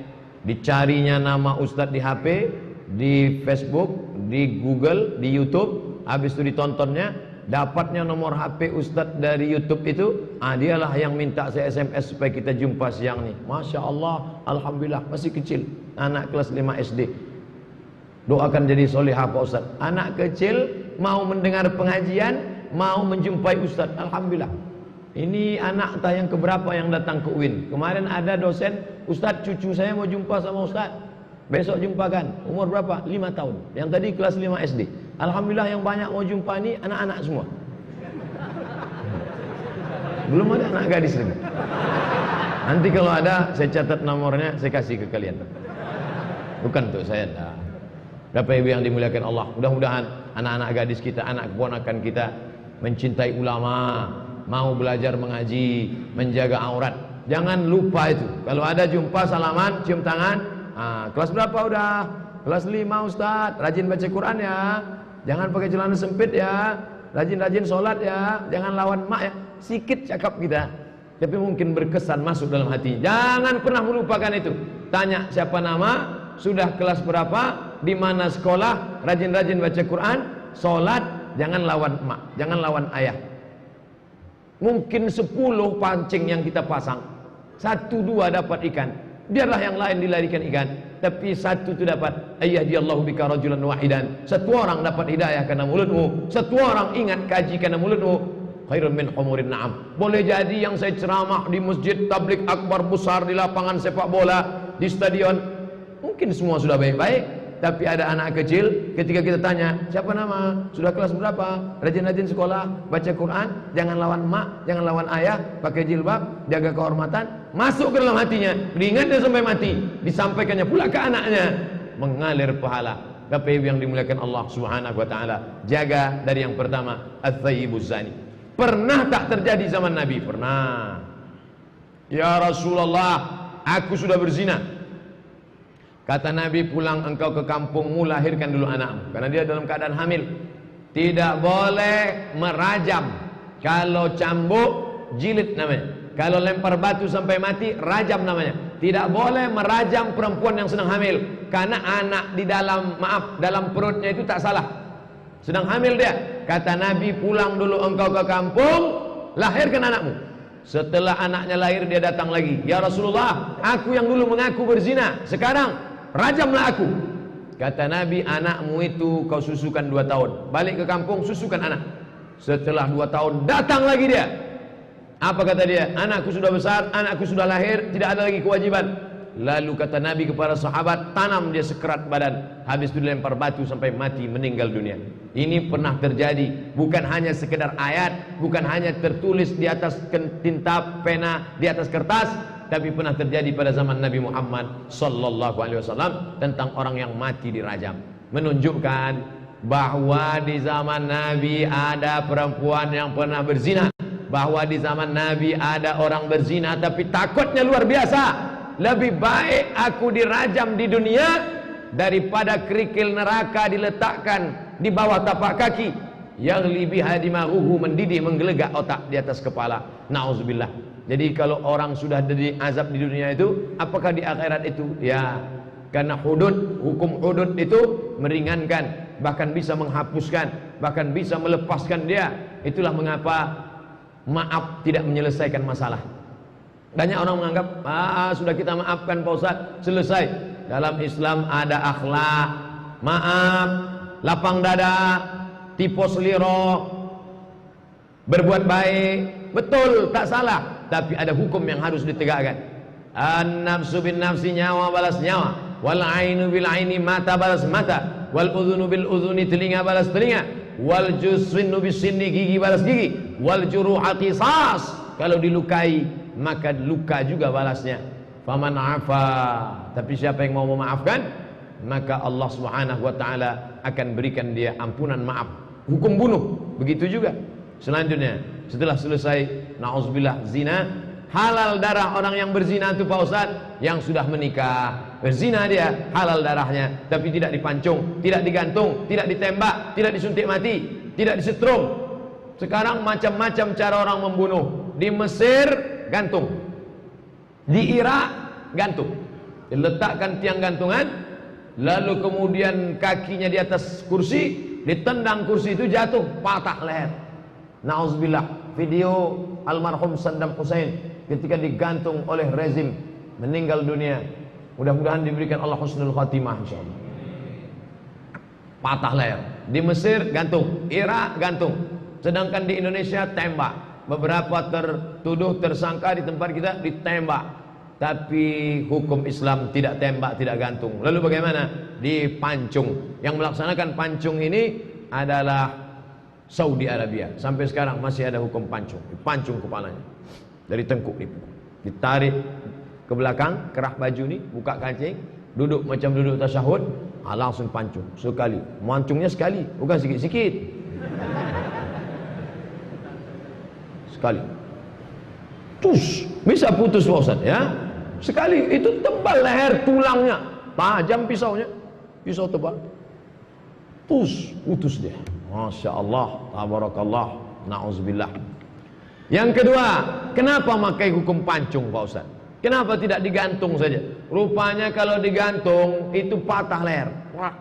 Dicarinya nama Ustadz di HP, di Facebook, di Google, di YouTube. Habis itu ditontonnya, dapatnya nomor HP Ustadz dari YouTube itu. Dialah yang minta saya SMS supaya kita jumpa siang nih. Masya Allah, Alhamdulillah, masih kecil, anak kelas 5 SD. Doakan jadi solehah Pak Ustadz. Anak kecil mau mendengar pengajian, mau menjumpai Ustadz. Alhamdulillah. Ini anak entah yang keberapa yang datang ke UIN. Kemarin ada dosen, Ustadz, cucu saya mau jumpa sama Ustadz. Besok jumpakan. Umur berapa? 5 tahun. Yang tadi kelas 5 SD. Alhamdulillah yang banyak mau jumpa ini anak-anak semua. Belum ada anak gadis lagi. Nanti kalau ada, saya catat nomornya, saya kasih ke kalian. Bukan untuk saya. Bapak Ibu yang dimuliakan Allah, mudah-mudahan anak-anak gadis kita, anak keponakan kita mencintai ulama, mau belajar mengaji, menjaga aurat. Jangan lupa itu. Kalau ada jumpa salaman, cium tangan. Kelas berapa udah? Kelas 5 Ustaz. Rajin baca Quran ya. Jangan pakai celana sempit ya. Rajin-rajin sholat ya. Jangan lawan mak ya. Sikit cakap kita, tapi mungkin berkesan masuk dalam hati. Jangan pernah melupakan itu. Tanya siapa nama, sudah kelas berapa, di mana sekolah, rajin-rajin baca Quran, sholat. Jangan lawan mak, jangan lawan ayah. Mungkin 10 pancing yang kita pasang, 1-2 dapat ikan, biarlah yang lain dilarikan ikan. Tapi 1 itu dapat. Ayyahdiyallahu bika rajulan wahidan. 1 orang dapat hidayah karena mulutmu. 1 orang ingat kaji karena mulutmu. Khairun min humurin na'am. Boleh jadi yang saya ceramah di masjid tablik akbar besar, di lapangan sepak bola, di stadion, mungkin semua sudah baik-baik. Tapi ada anak kecil, ketika kita tanya, siapa nama, sudah kelas berapa, rajin-rajin sekolah, baca Quran, jangan lawan mak, jangan lawan ayah, pakai jilbab, jaga kehormatan, masuk ke dalam hatinya, diingatnya sampai mati, disampaikannya pula ke anaknya, mengalir pahala. Bapak Ibu yang dimuliakan Allah Subhanahu wa taala, jaga dari yang pertama, at-thayyibuz zani. Pernah tak terjadi zaman Nabi? Pernah. Ya Rasulullah, aku sudah berzina. Kata Nabi, pulang engkau ke kampungmu, lahirkan dulu anakmu. Karena dia dalam keadaan hamil. Tidak boleh merajam. Kalau cambuk, jilid namanya. Kalau lempar batu sampai mati, rajam namanya. Tidak boleh merajam perempuan yang sedang hamil. Karena anak di dalam, dalam perutnya itu tak salah. Sedang hamil dia. Kata Nabi, pulang dulu engkau ke kampung, lahirkan anakmu. Setelah anaknya lahir, dia datang lagi. Ya Rasulullah, aku yang dulu mengaku berzina, sekarang rajamlah aku. Kata Nabi, anakmu itu kau susukan 2 tahun. Balik ke kampung, susukan anak. Setelah 2 tahun, datang lagi dia. Apa kata dia? Anakku sudah besar, anakku sudah lahir, tidak ada lagi kewajiban. Lalu kata Nabi kepada sahabat, tanam dia sekerat badan. Habis itu dilempar batu sampai mati, meninggal dunia. Ini pernah terjadi. Bukan hanya sekedar ayat, bukan hanya tertulis di atas tinta pena, di atas kertas, tapi pernah terjadi pada zaman Nabi Muhammad sallallahu alaihi wasallam tentang orang yang mati dirajam. Menunjukkan bahwa di zaman Nabi ada perempuan yang pernah berzina, bahwa di zaman Nabi ada orang berzina, tapi takutnya luar biasa. Lebih baik aku dirajam di dunia daripada kerikil neraka diletakkan di bawah tapak kaki. Yang lebih hadimaruhu, mendidih, menggelegak otak di atas kepala. Nauzubillah. Jadi kalau orang sudah diazab di dunia itu, apakah di akhirat itu? Ya, karena hudud, hukum hudud itu meringankan, bahkan bisa menghapuskan, bahkan bisa melepaskan dia. Itulah mengapa maaf tidak menyelesaikan masalah. Banyak orang menganggap, sudah kita maafkan Pak Ustaz, selesai. Dalam Islam ada akhlak, maaf, lapang dada, tipos liro, berbuat baik. Betul, tak salah, tapi ada hukum yang harus ditegakkan. An-nafsu bin nafsi, nyawa balas nyawa. Wal ainu bil aini, mata balas mata. Wal udhunu bil udhuni, telinga balas telinga. Wal juswinu bis sinni, gigi balas gigi. Wal juruha qisas, kalau dilukai maka luka juga balasnya. Faman afa, tapi siapa yang mau memaafkan, maka Allah Subhanahu wa taala akan berikan dia ampunan, maaf. Hukum bunuh begitu juga. Selanjutnya, setelah selesai nauzubillah zina, halal darah orang yang berzina itu Pak Ustaz, yang sudah menikah, berzina dia, halal darahnya, tapi tidak dipancung, tidak digantung, tidak ditembak, tidak disuntik mati, tidak disetrum. Sekarang macam-macam cara orang membunuh. Di Mesir gantung, di Irak gantung, diletakkan tiang gantungan, lalu kemudian kakinya di atas kursi, ditendang kursi itu, jatuh, patah leher. Nauzubillah. Video almarhum Saddam Hussein ketika digantung oleh rezim, meninggal dunia. Mudah-mudahan diberikan Allah husnul khatimah insyaallah. Patah leher. Di Mesir gantung, Irak gantung. Sedangkan di Indonesia tembak. Beberapa tertuduh, tersangka di tempat kita ditembak. Tapi hukum Islam tidak tembak, tidak gantung. Lalu bagaimana? Dipancung. Yang melaksanakan pancung ini adalah Saudi Arabia. Sampai sekarang masih ada hukum pancung. Dipancung kepalanya dari tengkuk, ditarik ke belakang, kerah baju ni, buka kancing, duduk macam duduk tasyahud, langsung pancung sekali. Mancungnya sekali, bukan sikit-sikit. Sekali, tus, bisa putus Pak Ustaz, ya. Sekali, itu tebal leher, tulangnya tajam, pisaunya, pisau tebal, tus, putus dia. Masya Allah, tabarakallah, na'udzubillah. Yang kedua, kenapa pakai hukum pancung Pak Ustaz? Kenapa tidak digantung saja? Rupanya kalau digantung itu patah leher. Wah.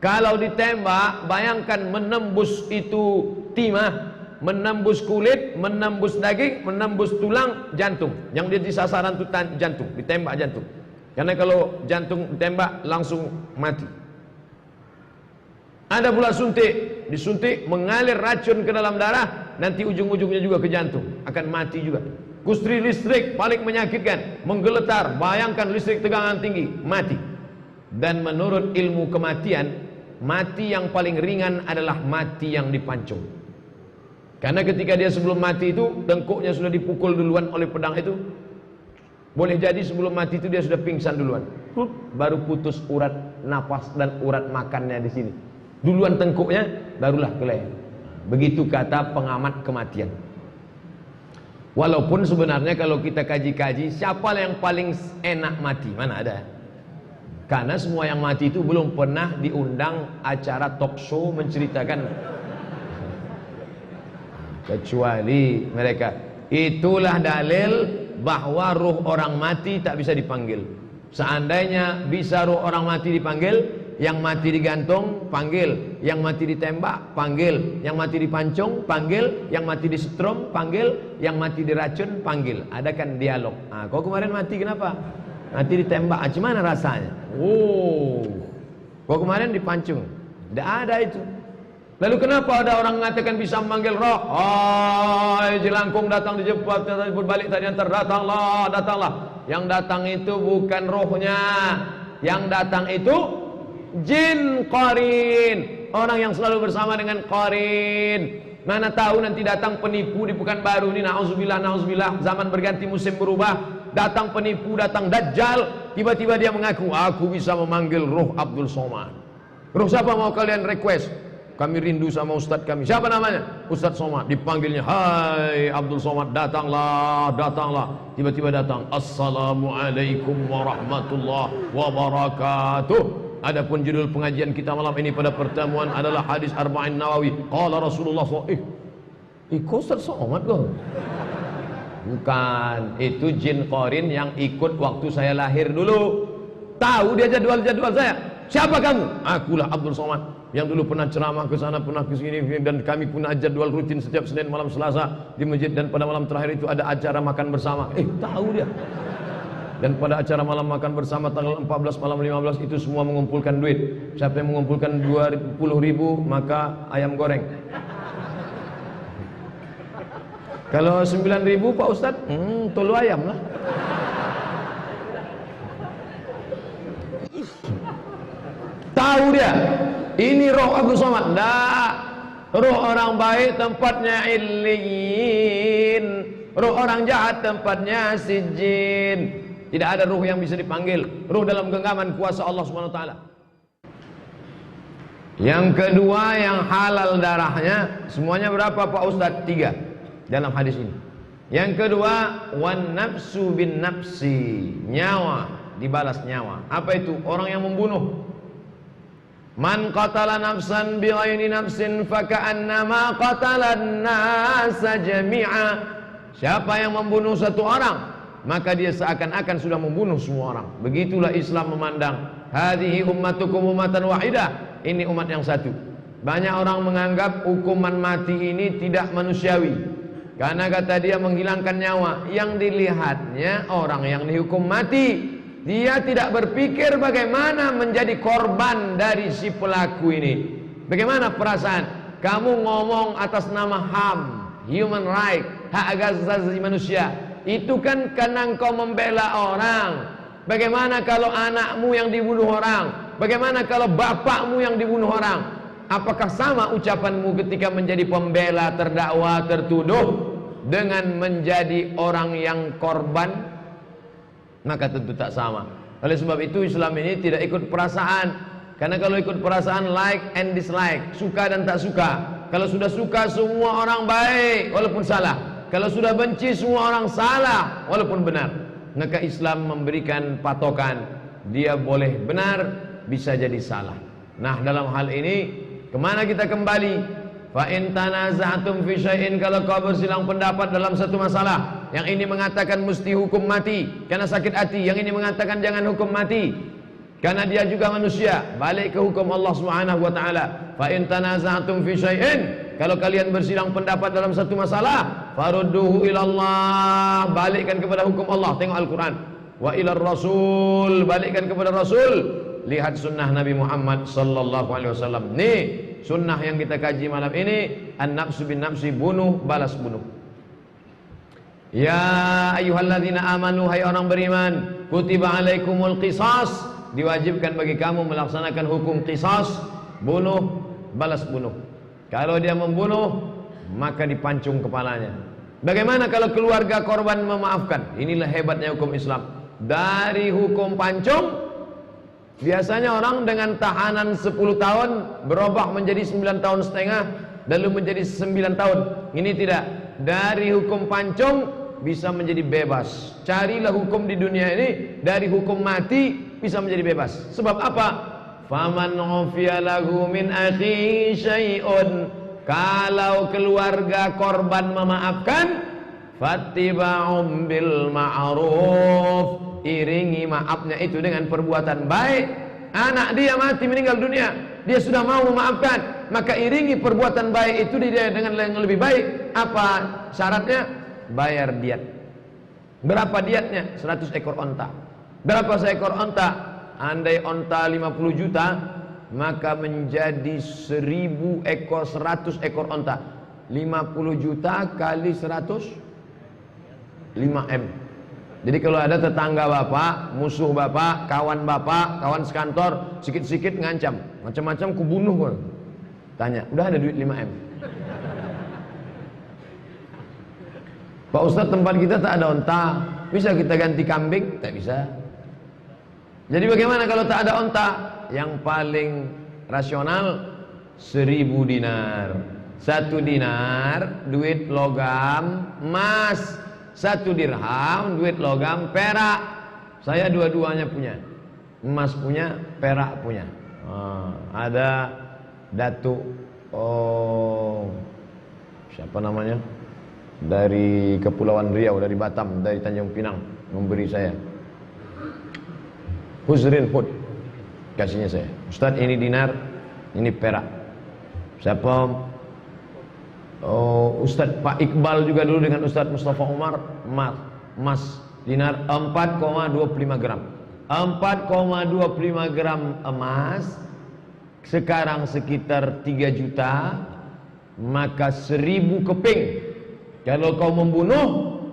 Kalau ditembak, bayangkan menembus itu timah, menembus kulit, menembus daging, menembus tulang, jantung. Yang dia di sasaran itu jantung, ditembak jantung. Karena kalau jantung ditembak langsung mati. Ada pula suntik, disuntik mengalir racun ke dalam darah, nanti ujung-ujungnya juga ke jantung, akan mati juga. Kustri listrik paling menyakitkan, menggeletar, bayangkan listrik tegangan tinggi, mati. Dan menurut ilmu kematian, mati yang paling ringan adalah mati yang dipancung. Karena ketika dia sebelum mati itu, tengkuknya sudah dipukul duluan oleh pedang itu. Boleh jadi sebelum mati itu dia sudah pingsan duluan. Baru putus urat nafas dan urat makannya di sini. Duluan tengkuknya, barulah ke leher. Begitu kata pengamat kematian. Walaupun sebenarnya kalau kita kaji-kaji, siapa yang paling enak mati? Mana ada? Karena semua yang mati itu belum pernah diundang acara talk show menceritakan, kecuali mereka. Itulah dalil bahwa ruh orang mati tak bisa dipanggil. Seandainya bisa ruh orang mati dipanggil, yang mati digantung panggil, yang mati ditembak panggil, yang mati dipancung panggil, yang mati disetrum panggil, yang mati diracun panggil. Ada kan dialog. Kau kemarin mati kenapa? Mati ditembak. Gimana rasanya? Kau kemarin dipancung. Tidak ada itu. Lalu kenapa ada orang mengatakan bisa memanggil roh? Jelangkung datang dijemput balik tadi antar, datanglah, datanglah. Yang datang itu bukan rohnya, yang datang itu jin qarin, orang yang selalu bersama dengan qarin. Mana tahu nanti datang penipu di Pekanbaru ini, na'udzubillah, na'udzubillah, zaman berganti, musim berubah, datang penipu, datang dajjal, tiba-tiba dia mengaku, aku bisa memanggil roh Abdul Somad. Roh siapa mau kalian request? Kami rindu sama Ustadz kami. Siapa namanya? Ustadz Somad. Dipanggilnya, hai Abdul Somad, datanglah, datanglah. Tiba-tiba datang, assalamualaikum warahmatullahi wabarakatuh. Adapun judul pengajian kita malam ini pada pertemuan adalah hadis Arba'in Nawawi. Qala Rasulullah SAW. Kau Ustadz Somad kau? Bukan, itu jin qarin yang ikut waktu saya lahir dulu. Tahu dia jadwal-jadwal saya. Siapa kamu? Akulah Abdul Somad yang dulu pernah ceramah ke sana, pernah ke sini, dan kami punya jadwal rutin setiap Senin malam Selasa di masjid, dan pada malam terakhir itu ada acara makan bersama. Tahu dia. Dan pada acara malam makan bersama tanggal 14 malam 15 itu semua mengumpulkan duit. Siapa yang mengumpulkan 20.000 maka ayam goreng. Kalau 9.000 Pak Ustadz, tolu ayam lah. Tahu dia, ini roh Abdul Somad. Nah, roh orang baik tempatnya illiyin, roh orang jahat tempatnya sijin. Tidak ada ruh yang bisa dipanggil, ruh dalam genggaman kuasa Allah Subhanahu wa taala. Yang kedua, yang halal darahnya semuanya berapa Pak Ustadz? 3 dalam hadis ini. Yang kedua, wan nafsu bin nafsi, nyawa dibalas nyawa. Apa itu? Orang yang membunuh. Man qatala nafsan bighairi nafsin faka'annama qatalan nasa jami'a. Siapa yang membunuh satu orang, maka dia seakan-akan sudah membunuh semua orang. Begitulah Islam memandang. Hadhihi ummatukum ummatan wahidah. Ini umat yang satu. Banyak orang menganggap hukuman mati ini tidak manusiawi, karena kata dia menghilangkan nyawa. Yang dilihatnya orang yang dihukum mati, dia tidak berpikir bagaimana menjadi korban dari si pelaku ini. Bagaimana perasaan? Kamu ngomong atas nama HAM, human right, hak asasi manusia. Itu kan karena engkau membela orang. Bagaimana kalau anakmu yang dibunuh orang? Bagaimana kalau bapakmu yang dibunuh orang? Apakah sama ucapanmu ketika menjadi pembela terdakwa tertuduh dengan menjadi orang yang korban? Maka tentu tak sama. Oleh sebab itu Islam ini tidak ikut perasaan. Karena kalau ikut perasaan, like and dislike, suka dan tak suka. Kalau sudah suka semua orang baik walaupun salah. Kalau sudah benci semua orang salah walaupun benar. Maka Islam memberikan patokan, dia boleh benar, bisa jadi salah. Nah, dalam hal ini kemana kita kembali? Fa in tanaza'tum fi syai'in, kalau kau bersilang pendapat dalam satu masalah, yang ini mengatakan mesti hukum mati karena sakit hati, yang ini mengatakan jangan hukum mati karena dia juga manusia, balik ke hukum Allah Subhanahu wa taala. Fa in tanaza'tum fi syai'in, kalau kalian bersilang pendapat dalam satu masalah, farudduhu ilallah, balikkan kepada hukum Allah. Tengok Al-Quran. Wa ilar Rasul, balikkan kepada Rasul. Lihat sunnah Nabi Muhammad sallallahu alaihi wasallam. Nih sunnah yang kita kaji malam ini. An-nafsu bin nafsi, bunuh balas bunuh. Ya ayyuhalladzina amanu, hai orang beriman, kutiba alaikumul qisas, diwajibkan bagi kamu melaksanakan hukum qisas, bunuh balas bunuh. Kalau dia membunuh, maka dipancung kepalanya. Bagaimana kalau keluarga korban memaafkan? Inilah hebatnya hukum Islam. Dari hukum pancung, biasanya orang dengan tahanan 10 tahun berubah menjadi 9 tahun setengah, lalu menjadi 9 tahun. Ini tidak. Dari hukum pancung bisa menjadi bebas. Carilah hukum di dunia ini, dari hukum mati bisa menjadi bebas. Sebab apa? Faman ufiya lahu min akhi syai'un, kalau keluarga korban memaafkan, fattiba'um bil ma'ruf, iringi maafnya itu dengan perbuatan baik. Anak dia mati meninggal dunia, dia sudah mau memaafkan, maka iringi perbuatan baik itu dia dengan yang lebih baik. Apa syaratnya? Bayar diat. Berapa diatnya? 100 ekor onta. Berapa seekor onta? Andai onta 50 juta, maka menjadi 1000 ekor, 100 ekor onta. 50 juta kali 100, 5M. Jadi kalau ada tetangga bapak, musuh bapak, kawan sekantor, sikit-sikit ngancam, macam-macam kubunuh gua. Tanya, udah ada duit 5M? Pak Ustadz, tempat kita tak ada onta, bisa kita ganti kambing? Tak bisa. Jadi bagaimana kalau tak ada onta? Yang paling rasional 1000 dinar. 1 dinar duit logam emas, 1 dirham duit logam perak. Saya dua-duanya punya, emas punya, perak punya. Ada Datuk siapa namanya, dari Kepulauan Riau, dari Batam, dari Tanjung Pinang, memberi saya. Huzrin Hud kasihnya saya, Ustadz ini dinar, ini perak. Siapa? Ustadz Pak Iqbal juga dulu dengan Ustadz Mustafa Umar, emas dinar 4,25 gram. 4,25 gram emas sekarang sekitar 3 juta, maka 1000 keping. Kalau kau membunuh,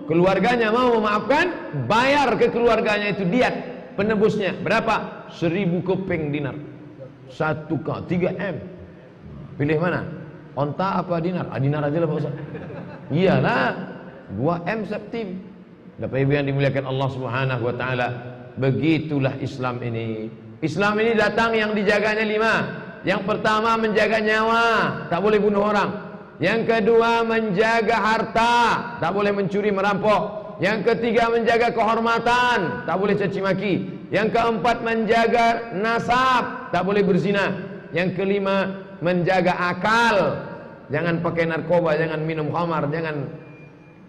keluarganya mau memaafkan, bayar ke keluarganya itu diat penebusnya berapa? 1000 keping dinar. 3M. Pilih mana? Onta apa dinar? Dinar aja lah Pak Ustaz. Iyalah, 2M septim. Bapak Ibu yang dimuliakan Allah Subhanahu wa taala, begitulah Islam ini. Islam ini datang yang dijaganya 5. Yang pertama menjaga nyawa, tak boleh bunuh orang. Yang kedua menjaga harta, tak boleh mencuri merampok. Yang ketiga menjaga kehormatan, tak boleh caci maki. Yang keempat menjaga nasab, tak boleh berzina. Yang kelima menjaga akal, jangan pakai narkoba, jangan minum khamar, jangan.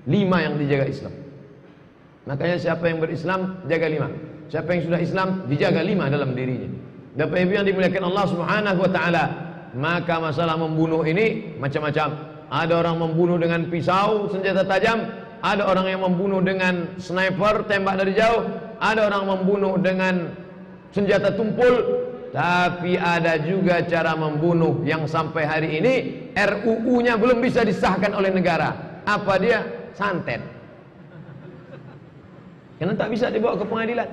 5 yang dijaga Islam. Makanya siapa yang berislam jaga 5. Siapa yang sudah Islam dijaga 5 dalam dirinya. Bapak Ibu yang dimuliakan Allah Subhanahu wa taala, maka masalah membunuh ini macam-macam. Ada orang membunuh dengan pisau, senjata tajam. Ada orang yang membunuh dengan sniper, tembak dari jauh. Ada orang membunuh dengan senjata tumpul. Tapi ada juga cara membunuh yang sampai hari ini RUU-nya belum bisa disahkan oleh negara. Apa dia? Santet. Karena tak bisa dibawa ke pengadilan.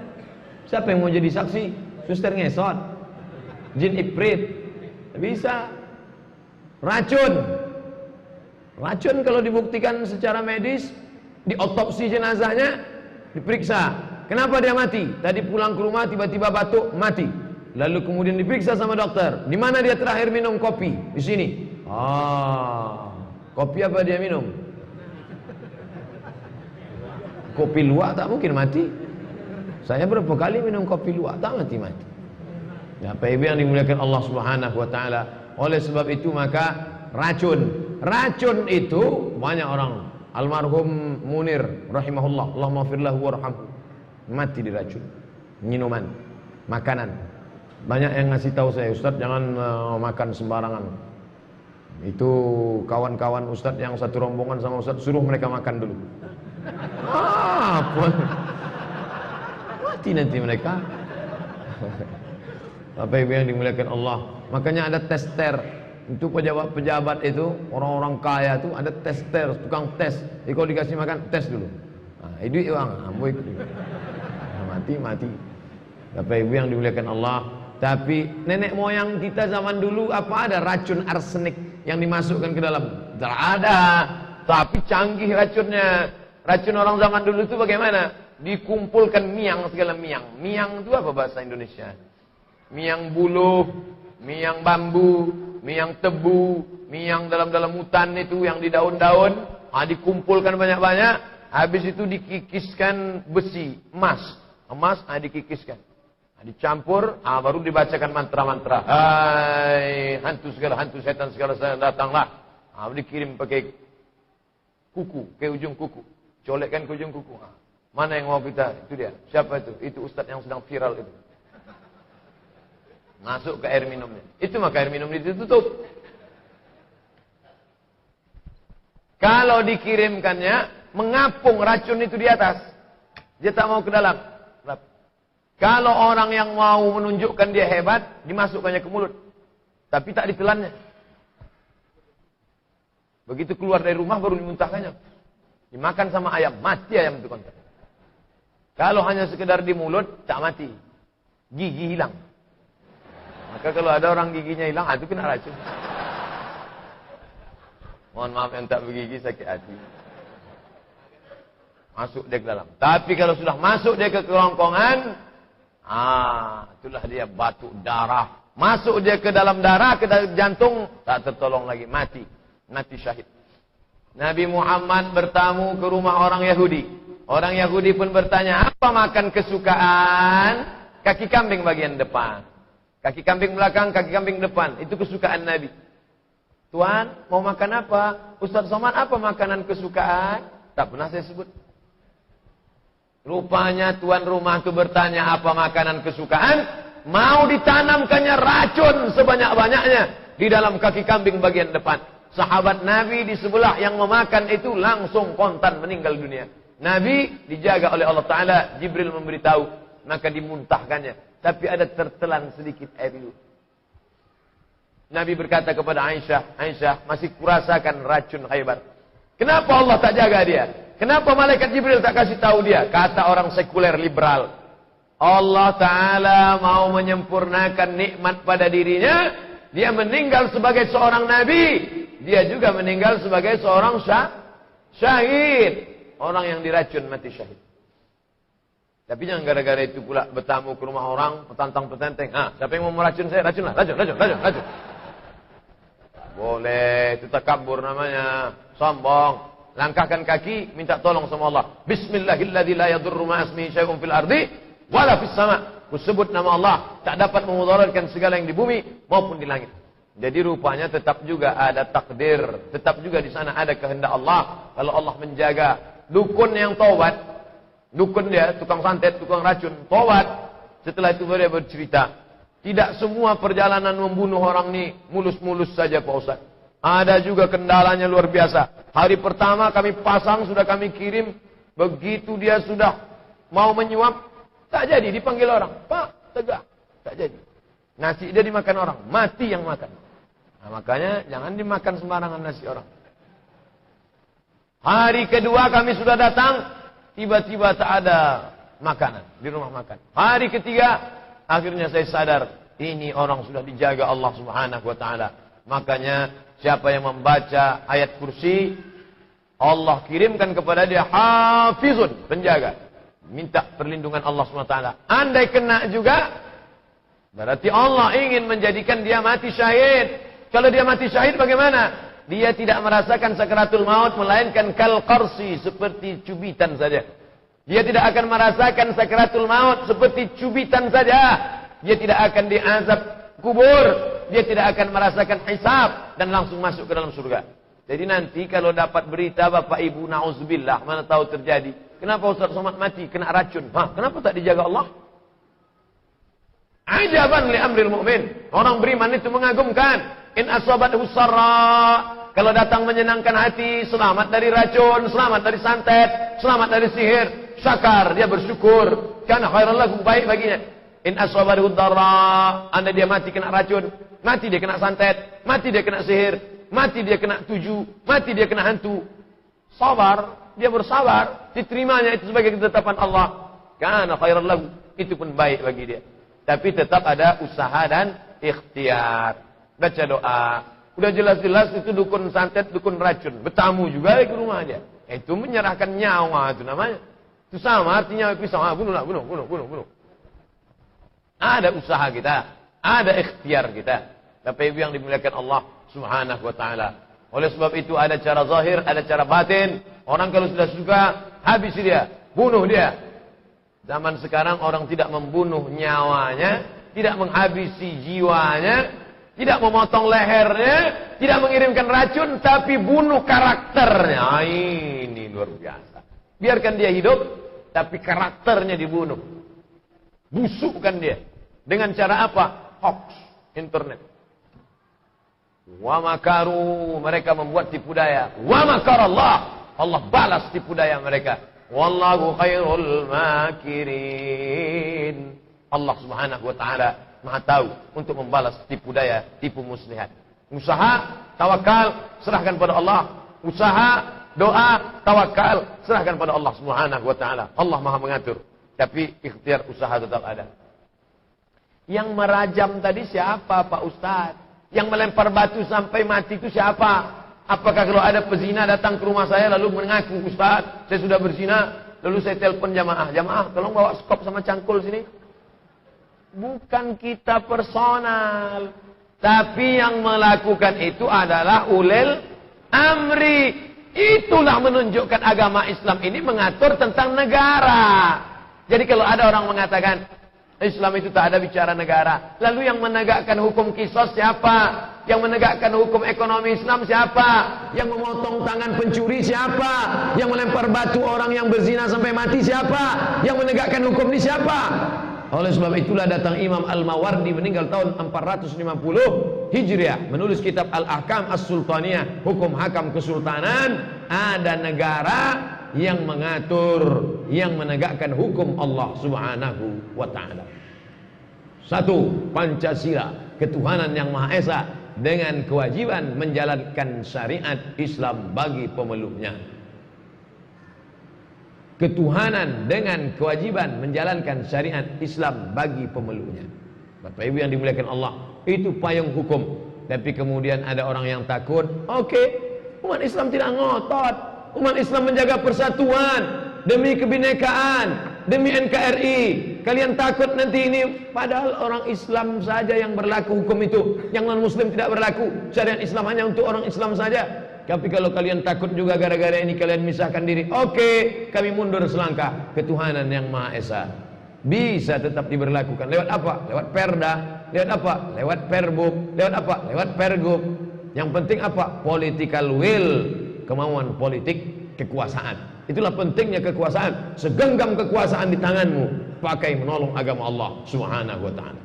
Siapa yang mau jadi saksi? Suster ngesot, jin iprit, tak bisa. Racun. Racun kalau dibuktikan secara medis, diotopsi jenazahnya, diperiksa. Kenapa dia mati? Tadi pulang ke rumah tiba-tiba batuk, mati. Lalu kemudian diperiksa sama dokter. Di mana dia terakhir minum kopi? Di sini. Kopi apa dia minum? Kopi luwak, tak mungkin mati. Saya berapa kali minum kopi luwak, tak mati-mati. Ya, Pak Ibu yang dimuliakan Allah Subhanahu wa taala. Oleh sebab itu maka racun itu banyak orang. Almarhum Munir rahimahullah, Allahumma firlahu warhamhu, mati diracun. Minuman, makanan. Banyak yang ngasih tahu saya, Ustaz jangan makan sembarangan. Itu kawan-kawan Ustaz yang satu rombongan sama Ustaz, suruh mereka makan dulu. Apa? Mati nanti mereka. Bapak Ibu yang dimuliakan Allah, makanya ada tester. Untuk pejabat-pejabat itu, orang-orang kaya itu ada tester, tukang tes. Jadi kalau dikasih makan, tes dulu. Itu uang, mati. Bapak Ibu yang dimuliakan Allah. Tapi nenek moyang kita zaman dulu apa ada racun arsenik yang dimasukkan ke dalam? Tidak ada. Tapi canggih racunnya. Racun orang zaman dulu itu bagaimana? Dikumpulkan miang, segala miang. Miang itu apa bahasa Indonesia? Miang buluh, miang bambu, miang tebu, miang dalam hutan itu yang di daun-daun. Dikumpulkan banyak-banyak. Habis itu dikikiskan besi, emas, dikikiskan. Dicampur, baru dibacakan mantra-mantra. Hai, hantu setan segala datanglah. Dikirim pakai kuku, ke ujung kuku. Colekkan ke ujung kuku. Mana yang mau kita? Itu dia. Siapa itu? Itu ustadz yang sedang viral itu. Masuk ke air minumnya. Itu maka air minum ditutup. Kalau dikirimkannya, mengapung racun itu di atas. Dia tak mau ke dalam. Kalau orang yang mau menunjukkan dia hebat, dimasukkannya ke mulut. Tapi tak ditelannya. Begitu keluar dari rumah baru dimuntahkannya. Dimakan sama ayam, mati ayam itu kontak. Kalau hanya sekedar di mulut, tak mati. Gigi hilang. Maka kalau ada orang giginya hilang, itu kena racun. Mohon maaf yang tak bergigi, sakit hati. Masuk dia ke dalam. Tapi kalau sudah masuk dia ke kerongkongan, itulah dia batuk darah. Masuk dia ke dalam darah, ke dalam jantung, tak tertolong lagi, mati. Mati syahid. Nabi Muhammad bertamu ke rumah orang Yahudi. Orang Yahudi pun bertanya, apa makan kesukaan? Kaki kambing bagian depan. Kaki kambing belakang, kaki kambing depan. Itu kesukaan Nabi. Tuan, mau makan apa? Ustaz Somad, apa makanan kesukaan? Tak pernah saya sebut. Rupanya tuan rumah itu bertanya apa makanan kesukaan. Mau ditanamkannya racun sebanyak-banyaknya di dalam kaki kambing bagian depan. Sahabat Nabi di sebelah yang memakan itu langsung kontan meninggal dunia. Nabi dijaga oleh Allah Ta'ala. Jibril memberitahu. Maka dimuntahkannya. Tapi ada tertelan sedikit air liur. Nabi berkata kepada Aisyah, Aisyah, masih kurasakan racun Khaybar. Kenapa Allah tak jaga dia? Kenapa malaikat Jibril tak kasih tahu dia? Kata orang sekuler liberal. Allah Ta'ala mau menyempurnakan nikmat pada dirinya. Dia meninggal sebagai seorang Nabi. Dia juga meninggal sebagai seorang syahid. Orang yang diracun mati syahid. Tapi jangan gara-gara itu pula bertamu ke rumah orang, petantang-petenteng. Siapa yang mau meracun saya? Racunlah, racun. Boleh, itu takabur namanya. Sombong. Langkahkan kaki, minta tolong sama Allah. Bismillahilladzi la yadurru ma'asmihi syai'un fil ardi wala fis sama'. Kusebut nama Allah, tak dapat memudaratkan segala yang di bumi maupun di langit. Jadi rupanya tetap juga ada takdir, tetap juga di sana ada kehendak Allah. Kalau Allah menjaga dukun yang taubat, dukun dia, tukang santet, tukang racun, taubat. Setelah itu dia bercerita, tidak semua perjalanan membunuh orang ini mulus-mulus saja Pak Ustaz. Ada juga kendalanya luar biasa. Hari pertama kami pasang, sudah kami kirim. Begitu dia sudah mau menyuap, tak jadi, dipanggil orang. Pak, tegak, tak jadi. Nasi dia dimakan orang, mati yang makan. Nah, makanya jangan dimakan sembarangan nasi orang. Hari kedua kami sudah datang, tiba-tiba tak ada makanan di rumah makan. Hari ketiga, akhirnya saya sadar, ini orang sudah dijaga Allah Subhanahu wa Ta'ala. Makanya siapa yang membaca ayat kursi, Allah kirimkan kepada dia hafizun, penjaga. Minta perlindungan Allah Subhanahu wa Ta'ala. Andai kena juga, berarti Allah ingin menjadikan dia mati syahid. Kalau dia mati syahid bagaimana? Dia tidak merasakan sakaratul maut, melainkan kal qarsi, seperti cubitan saja. Dia tidak akan merasakan sakaratul maut seperti cubitan saja. Dia tidak akan diazab kubur. Dia tidak akan merasakan hisab dan langsung masuk ke dalam surga. Jadi nanti kalau dapat berita Bapak Ibu, na'udzubillah, mana tahu terjadi. Kenapa Ustaz Somad mati? Kena racun. Kenapa tak dijaga Allah? Ajaban li amril mu'min. Orang beriman itu mengagumkan. In asabathu sarra. Kalau datang menyenangkan hati, selamat dari racun, selamat dari santet, selamat dari sihir. Syakar, dia bersyukur. Karena khairan lahu, baik baginya. In asabathu darra. Anda dia mati kena racun, mati dia kena santet, mati dia kena sihir, mati dia kena tuju, mati dia kena hantu. Sabar, dia bersabar, diterimanya itu sebagai ketetapan Allah. Karena khairan lahu, itu pun baik bagi dia. Tapi tetap ada usaha dan ikhtiar. Baca doa. Udah jelas-jelas itu dukun santet, dukun racun. Bertamu juga ke rumah dia. Itu menyerahkan nyawa itu namanya. Itu sama artinya pisau. Bunuh. Ada usaha kita. Ada ikhtiar kita. Bapak Ibu yang dimuliakan Allah Subhanahu wa Ta'ala. Oleh sebab itu ada cara zahir, ada cara batin. Orang kalau sudah suka, habis dia. Bunuh dia. Zaman sekarang orang tidak membunuh nyawanya, tidak menghabisi jiwanya, tidak memotong lehernya, tidak mengirimkan racun, tapi bunuh karakternya. Ini luar biasa. Biarkan dia hidup, tapi karakternya dibunuh. Busukkan dia. Dengan cara apa? Hoax, internet. Wa makaru, mereka membuat tipu daya. Wa makarallah, Allah balas tipu daya mereka. Wallahu khairul makirin. Allah Subhanahu wa Ta'ala Maha tahu untuk membalas tipu daya, tipu muslihat. Usaha, tawakal, serahkan pada Allah. Usaha, doa, tawakal, serahkan pada Allah Subhanahu wa Ta'ala. Allah Maha mengatur. Tapi ikhtiar usaha tetap ada. Yang merajam tadi siapa Pak Ustadz? Yang melempar batu sampai mati itu siapa? Apakah kalau ada pezina datang ke rumah saya lalu mengaku, Ustadz, saya sudah berzina, lalu saya telepon jamaah, jamaah tolong bawa skop sama cangkul sini. Bukan kita personal, tapi yang melakukan itu adalah ulil amri. Itulah menunjukkan agama Islam ini mengatur tentang negara. Jadi kalau ada orang mengatakan Islam itu tak ada bicara negara, lalu yang menegakkan hukum kisos siapa? Yang menegakkan hukum ekonomi Islam siapa? Yang memotong tangan pencuri siapa? Yang melempar batu orang yang berzina sampai mati siapa? Yang menegakkan hukum ini siapa? Oleh sebab itulah datang Imam Al-Mawardi meninggal tahun 450 Hijriah, menulis kitab Al-Ahkam As-Sultaniyah, hukum hakam kesultanan. Ada negara yang mengatur, yang menegakkan hukum Allah Subhanahu wa ta'ala. Satu, Pancasila, ketuhanan yang Maha Esa dengan kewajiban menjalankan syariat Islam bagi pemeluknya. Ketuhanan dengan kewajiban menjalankan syariat Islam bagi pemeluknya. Bapak Ibu yang dimuliakan Allah, itu payung hukum. Tapi kemudian ada orang yang takut. Umat Islam tidak ngotot. Umat Islam menjaga persatuan demi kebinekaan, demi NKRI. Kalian takut nanti ini, padahal orang Islam saja yang berlaku hukum itu, yang non muslim tidak berlaku. Syariat Islam hanya untuk orang Islam saja. Tapi kalau kalian takut juga gara-gara ini kalian misahkan diri, kami mundur selangkah. Ketuhanan yang Maha Esa bisa tetap diberlakukan. Lewat apa? Lewat perda. Lewat apa? Lewat perbuk. Lewat apa? Lewat pergub. Yang penting apa? Political will, kemauan politik, kekuasaan. Itulah pentingnya kekuasaan. Segenggam kekuasaan di tanganmu, pakai menolong agama Allah Subhanahu wa ta'ala.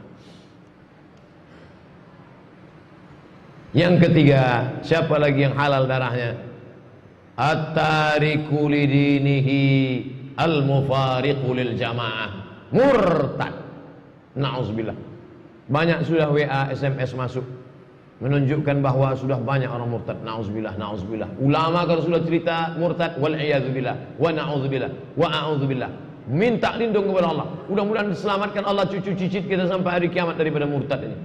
Yang ketiga, siapa lagi yang halal darahnya? At-tariku lidinihi al-mufariqu lil jamaah, murtad. Na'udzubillah. Banyak sudah WA, SMS masuk menunjukkan bahwa sudah banyak orang murtad. Na'udzubillah, na'udzubillah. Ulama kalau sudah cerita murtad, wal iyadzubillah, wa na'udzubillah, wa a'udzubillah. Minta lindung kepada Allah. Mudah-mudahan diselamatkan Allah cucu cicit kita sampai hari kiamat daripada murtad ini.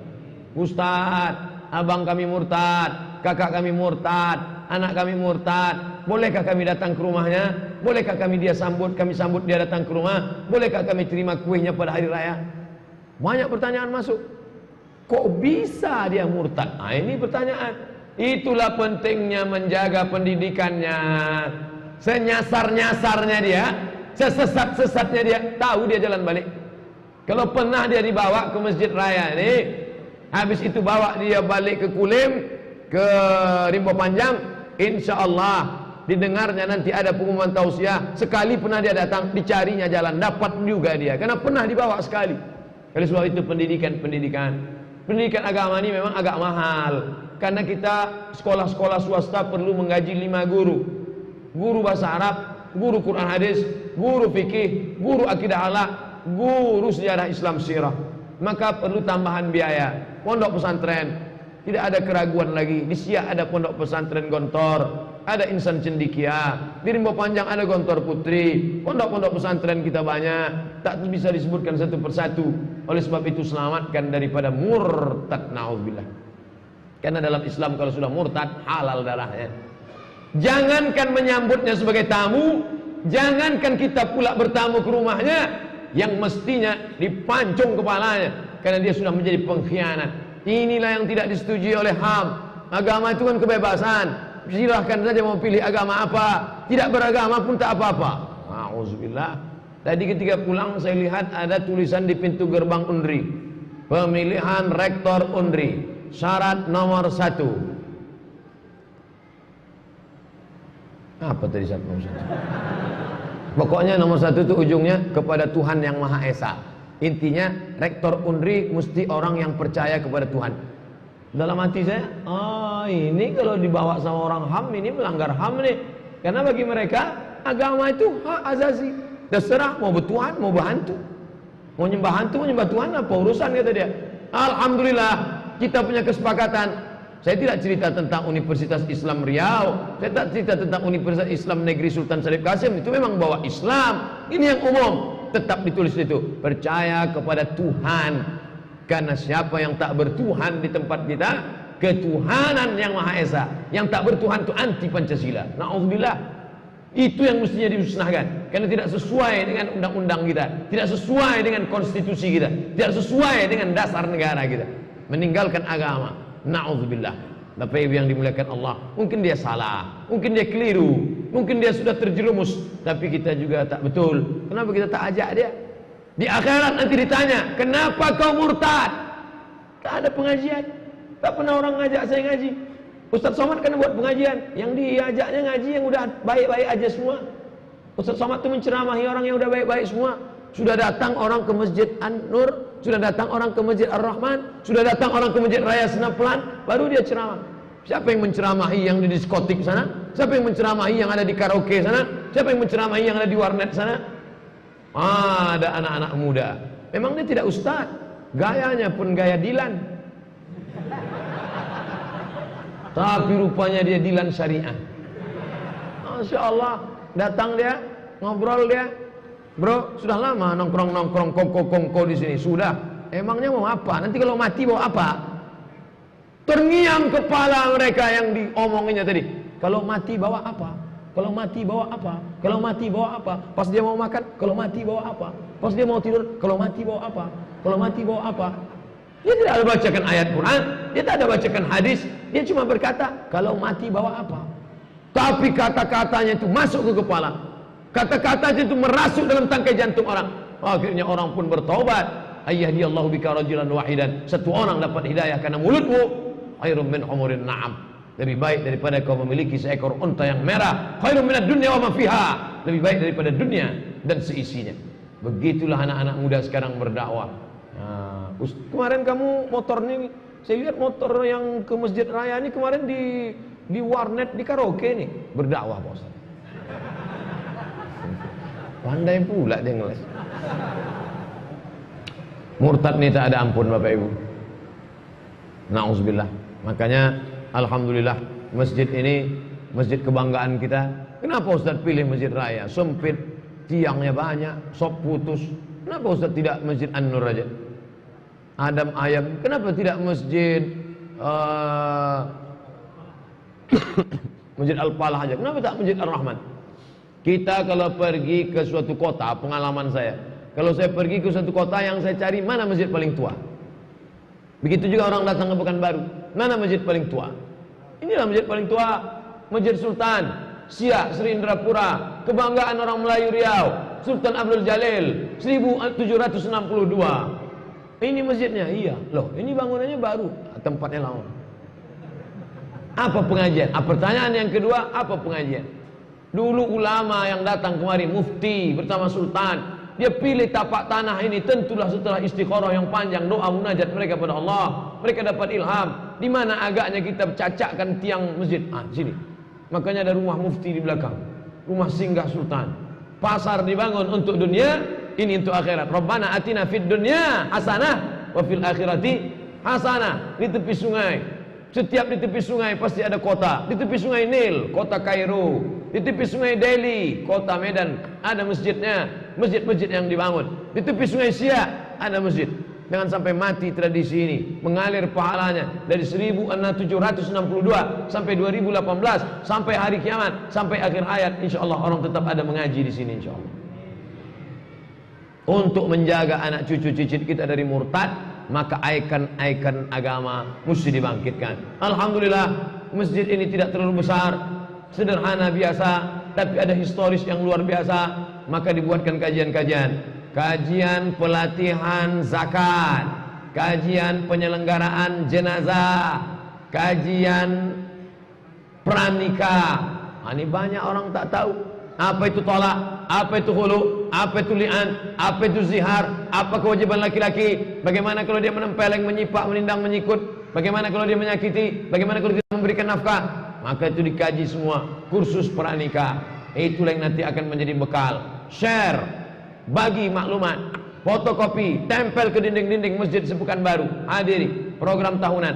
Ustaz, abang kami murtad, kakak kami murtad, anak kami murtad. Bolehkah kami datang ke rumahnya? Bolehkah kami sambut dia datang ke rumah? Bolehkah kami terima kuehnya pada hari raya? Banyak pertanyaan masuk. Kok bisa dia murtad? Ini pertanyaan. Itulah pentingnya menjaga pendidikannya. Senyasar-nyasarnya dia, sesesat-sesatnya dia, tahu dia jalan balik. Kalau pernah dia dibawa ke masjid raya ini, habis itu bawa dia balik ke Kulim, ke Rimbo Panjang, insya Allah didengarnya nanti ada pengumuman tausiah. Sekali pernah dia datang, dicarinya jalan, dapat juga dia, karena pernah dibawa sekali. Oleh sebab itu pendidikan agama ini memang agak mahal, karena kita sekolah-sekolah swasta perlu menggaji 5 guru. Guru bahasa Arab, guru Quran hadis, guru fikih, guru akidah akhlak, guru sejarah Islam sirah. Maka perlu tambahan biaya. Pondok pesantren tidak ada keraguan lagi. Di Siak ada pondok pesantren Gontor, ada Insan Cendikia, di Rimbo Panjang ada Gontor Putri. Pondok-pondok pesantren kita banyak, tak bisa disebutkan satu persatu. Oleh sebab itu selamatkan daripada murtad, naudzubillah. Karena dalam Islam kalau sudah murtad, halal darahnya. Jangankan menyambutnya sebagai tamu, jangankan kita pula bertamu ke rumahnya, yang mestinya dipancung kepalanya, karena dia sudah menjadi pengkhianat. Inilah yang tidak disetujui oleh HAM. Agama itu kan kebebasan, silahkan saja mau pilih agama apa, tidak beragama pun tak apa-apa. Auzubillah. Tadi ketika pulang saya lihat ada tulisan di pintu gerbang Unri, pemilihan rektor Unri, syarat nomor 1. Apa tadi syarat nomor 1? Pokoknya nomor 1 itu ujungnya kepada Tuhan yang Maha Esa. Intinya rektor Unri mesti orang yang percaya kepada Tuhan. Dalam hati saya, ini kalau dibawa sama orang HAM ini melanggar HAM nih. Karena bagi mereka agama itu hak azazi. Terserah mau bertuhan, mau berhantu. Mau nyembah hantu, mau nyembah Tuhan, apa urusan, kata dia. Alhamdulillah kita punya kesepakatan. Saya tidak cerita tentang Universitas Islam Riau, saya tidak cerita tentang Universitas Islam Negeri Sultan Syarif Qasim, itu memang bawa Islam. Ini yang umum. tetap ditulis itu, percaya kepada Tuhan. Karena siapa yang tak bertuhan di tempat kita, ketuhanan yang Maha Esa. Yang tak bertuhan itu anti Pancasila. Na'udzubillah. Itu yang mestinya dimusnahkan. Karena tidak sesuai dengan undang-undang kita, tidak sesuai dengan konstitusi kita, tidak sesuai dengan dasar negara kita. Meninggalkan agama. Na'udzubillah. Bapak Ibu yang dimuliakan Allah, mungkin dia salah, mungkin dia keliru, mungkin dia sudah terjerumus, tapi kita juga tak betul. Kenapa kita tak ajak dia? Di akhirat nanti ditanya, kenapa kau murtad? Tak ada pengajian, tak pernah orang ngajak saya ngaji. Ustaz Somad kan buat pengajian, yang diajaknya ngaji yang udah baik-baik aja semua. Ustaz Somad itu menceramahi orang yang udah baik-baik semua. Sudah datang orang ke Masjid An-Nur, sudah datang orang ke Masjid Ar-Rahman, sudah datang orang ke Masjid Raya Senaplan, baru dia ceramah. Siapa yang menceramahi yang di diskotik sana? Siapa yang menceramahi yang ada di karaoke sana? Siapa yang menceramahi yang ada di warnet sana? Ada anak-anak muda. Memang dia tidak ustaz, gayanya pun gaya Dilan. Tapi rupanya dia Dilan syariah. Masya Allah, datang dia, ngobrol dia. Bro, sudah lama nongkrong-nongkrong kongko-kongko di sini. Sudah. Emangnya mau apa? Nanti kalau mati mau apa? Terngiang kepala mereka yang diomonginnya tadi. Kalau mati bawa apa? Kalau mati bawa apa? Kalau mati bawa apa? Pas dia mau makan, kalau mati bawa apa? Pas dia mau tidur, kalau mati bawa apa? Kalau mati bawa apa? Dia tidak ada bacakan ayat Quran, dia tidak ada bacakan hadis, dia cuma berkata, kalau mati bawa apa? Tapi kata-katanya itu masuk ke kepala. Kata-katanya itu merasuk dalam tangkai jantung orang. Akhirnya orang pun bertaubat. Ayyahdiyallahu bika rajulan wahidan. Satu orang dapat hidayah karena mulutmu. Khairum min umurin na'am. Lebih baik daripada kau memiliki seekor unta yang merah. Khairum minad dunya wa ma fiha. Lebih baik daripada dunia dan seisinya. Begitulah anak-anak muda sekarang berdakwah. Kemarin kamu motornya, saya lihat motor yang ke Masjid Raya ini kemarin di warnet, di karaoke nih, berdakwah Pak Ustaz. Pandai pula dia ngeles. Murtad nih tak ada ampun Bapak Ibu. Na'udzubillah. Makanya alhamdulillah masjid ini masjid kebanggaan kita. Kenapa Ustaz pilih Masjid Raya? Sempit, tiangnya banyak, sop putus. Kenapa Ustaz tidak Masjid An-Nur aja? Adam ayam. Kenapa tidak Masjid Masjid Al-Falah aja? Kenapa tak Masjid Ar-Rahman? Kita kalau pergi ke suatu kota, pengalaman saya, kalau saya pergi ke suatu kota yang saya cari mana masjid paling tua. Begitu juga orang datang ke Pekanbaru, mana masjid paling tua? Inilah masjid paling tua, Masjid Sultan Siak Sri Indrapura, kebanggaan orang Melayu Riau, Sultan Abdul Jalil 1762. Ini masjidnya, iya. Loh, ini bangunannya baru, tempatnya lama. Apa pengajian? Pertanyaan yang kedua, apa pengajian? Dulu ulama yang datang kemari, mufti bersama sultan, dia pilih tapak tanah ini tentulah setelah istikharah yang panjang, doa munajat mereka pada Allah, mereka dapat ilham. Di mana agaknya kita cacakkan tiang masjid? Sini. Makanya ada rumah mufti di belakang, rumah singgah sultan. Pasar dibangun untuk dunia, ini untuk akhirat. Rabbana atina fid dunya hasanah wa fil akhirati hasanah. Di tepi sungai, setiap di tepi sungai pasti ada kota. Di tepi sungai Nil, kota Kairo. Di tepi sungai Delhi, kota Medan, ada masjidnya, masjid-masjid yang dibangun. Di tepi sungai Siak ada masjid. Jangan sampai mati tradisi ini, mengalir pahalanya dari 1762 sampai 2018 sampai hari kiamat, sampai akhir hayat. Insyaallah orang tetap ada mengaji di sini insyaallah. Untuk menjaga anak cucu cicit kita dari murtad, maka ikon-ikon agama mesti dibangkitkan. Alhamdulillah masjid ini tidak terlalu besar, sederhana biasa, tapi ada historis yang luar biasa. Maka dibuatkan kajian-kajian, kajian pelatihan zakat, kajian penyelenggaraan jenazah, kajian pranikah. Ini banyak orang tak tahu apa itu tolak, apa itu hulu, apa itu li'an, apa itu zihar, apa kewajiban laki-laki, bagaimana kalau dia menempeleng, menyipak, menindang, menyikut, bagaimana kalau dia menyakiti, bagaimana kalau dia memberikan nafkah. Maka itu dikaji semua, kursus pranikah. Itulah yang nanti akan menjadi bekal. Share, bagi maklumat, fotokopi, tempel ke dinding-dinding masjid Pekanbaru. Hadiri program tahunan.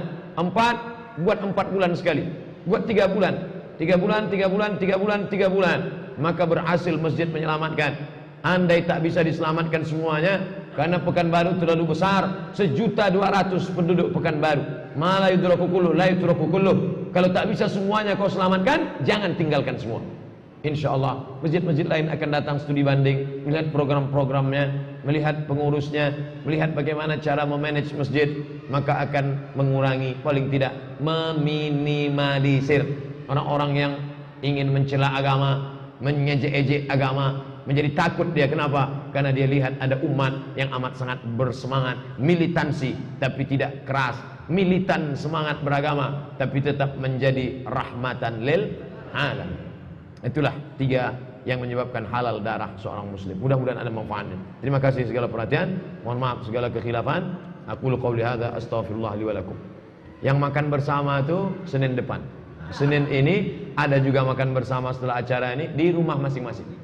Buat 4 bulan sekali. Buat 3 bulan. 3 bulan, 3 bulan, 3 bulan, 3 bulan. Maka berhasil masjid menyelamatkan. Andai tak bisa diselamatkan semuanya, karena Pekanbaru terlalu besar, 1.200.000 penduduk Pekanbaru. Ma la yudraku kulluh, la yudraku kulluh. Kalau tak bisa semuanya kau selamatkan, jangan tinggalkan semua. Insya Allah masjid-masjid lain akan datang studi banding, melihat program-programnya, melihat pengurusnya, melihat bagaimana cara memanage masjid, maka akan mengurangi, paling tidak meminimalisir orang-orang yang ingin mencela agama, mengejek-ejek agama, menjadi takut dia. Kenapa? Karena dia lihat ada umat yang amat sangat bersemangat, militansi tapi tidak keras, militan semangat beragama tapi tetap menjadi rahmatan lil alamin. Itulah 3 yang menyebabkan halal darah seorang muslim. Mudah-mudahan ada manfaatnya. Terima kasih segala perhatian. Mohon maaf segala kekhilafan. Aqulu qouli hadza astaghfirullah li wa lakum. Yang makan bersama itu Senin depan. Senin ini ada juga makan bersama setelah acara ini di rumah masing-masing.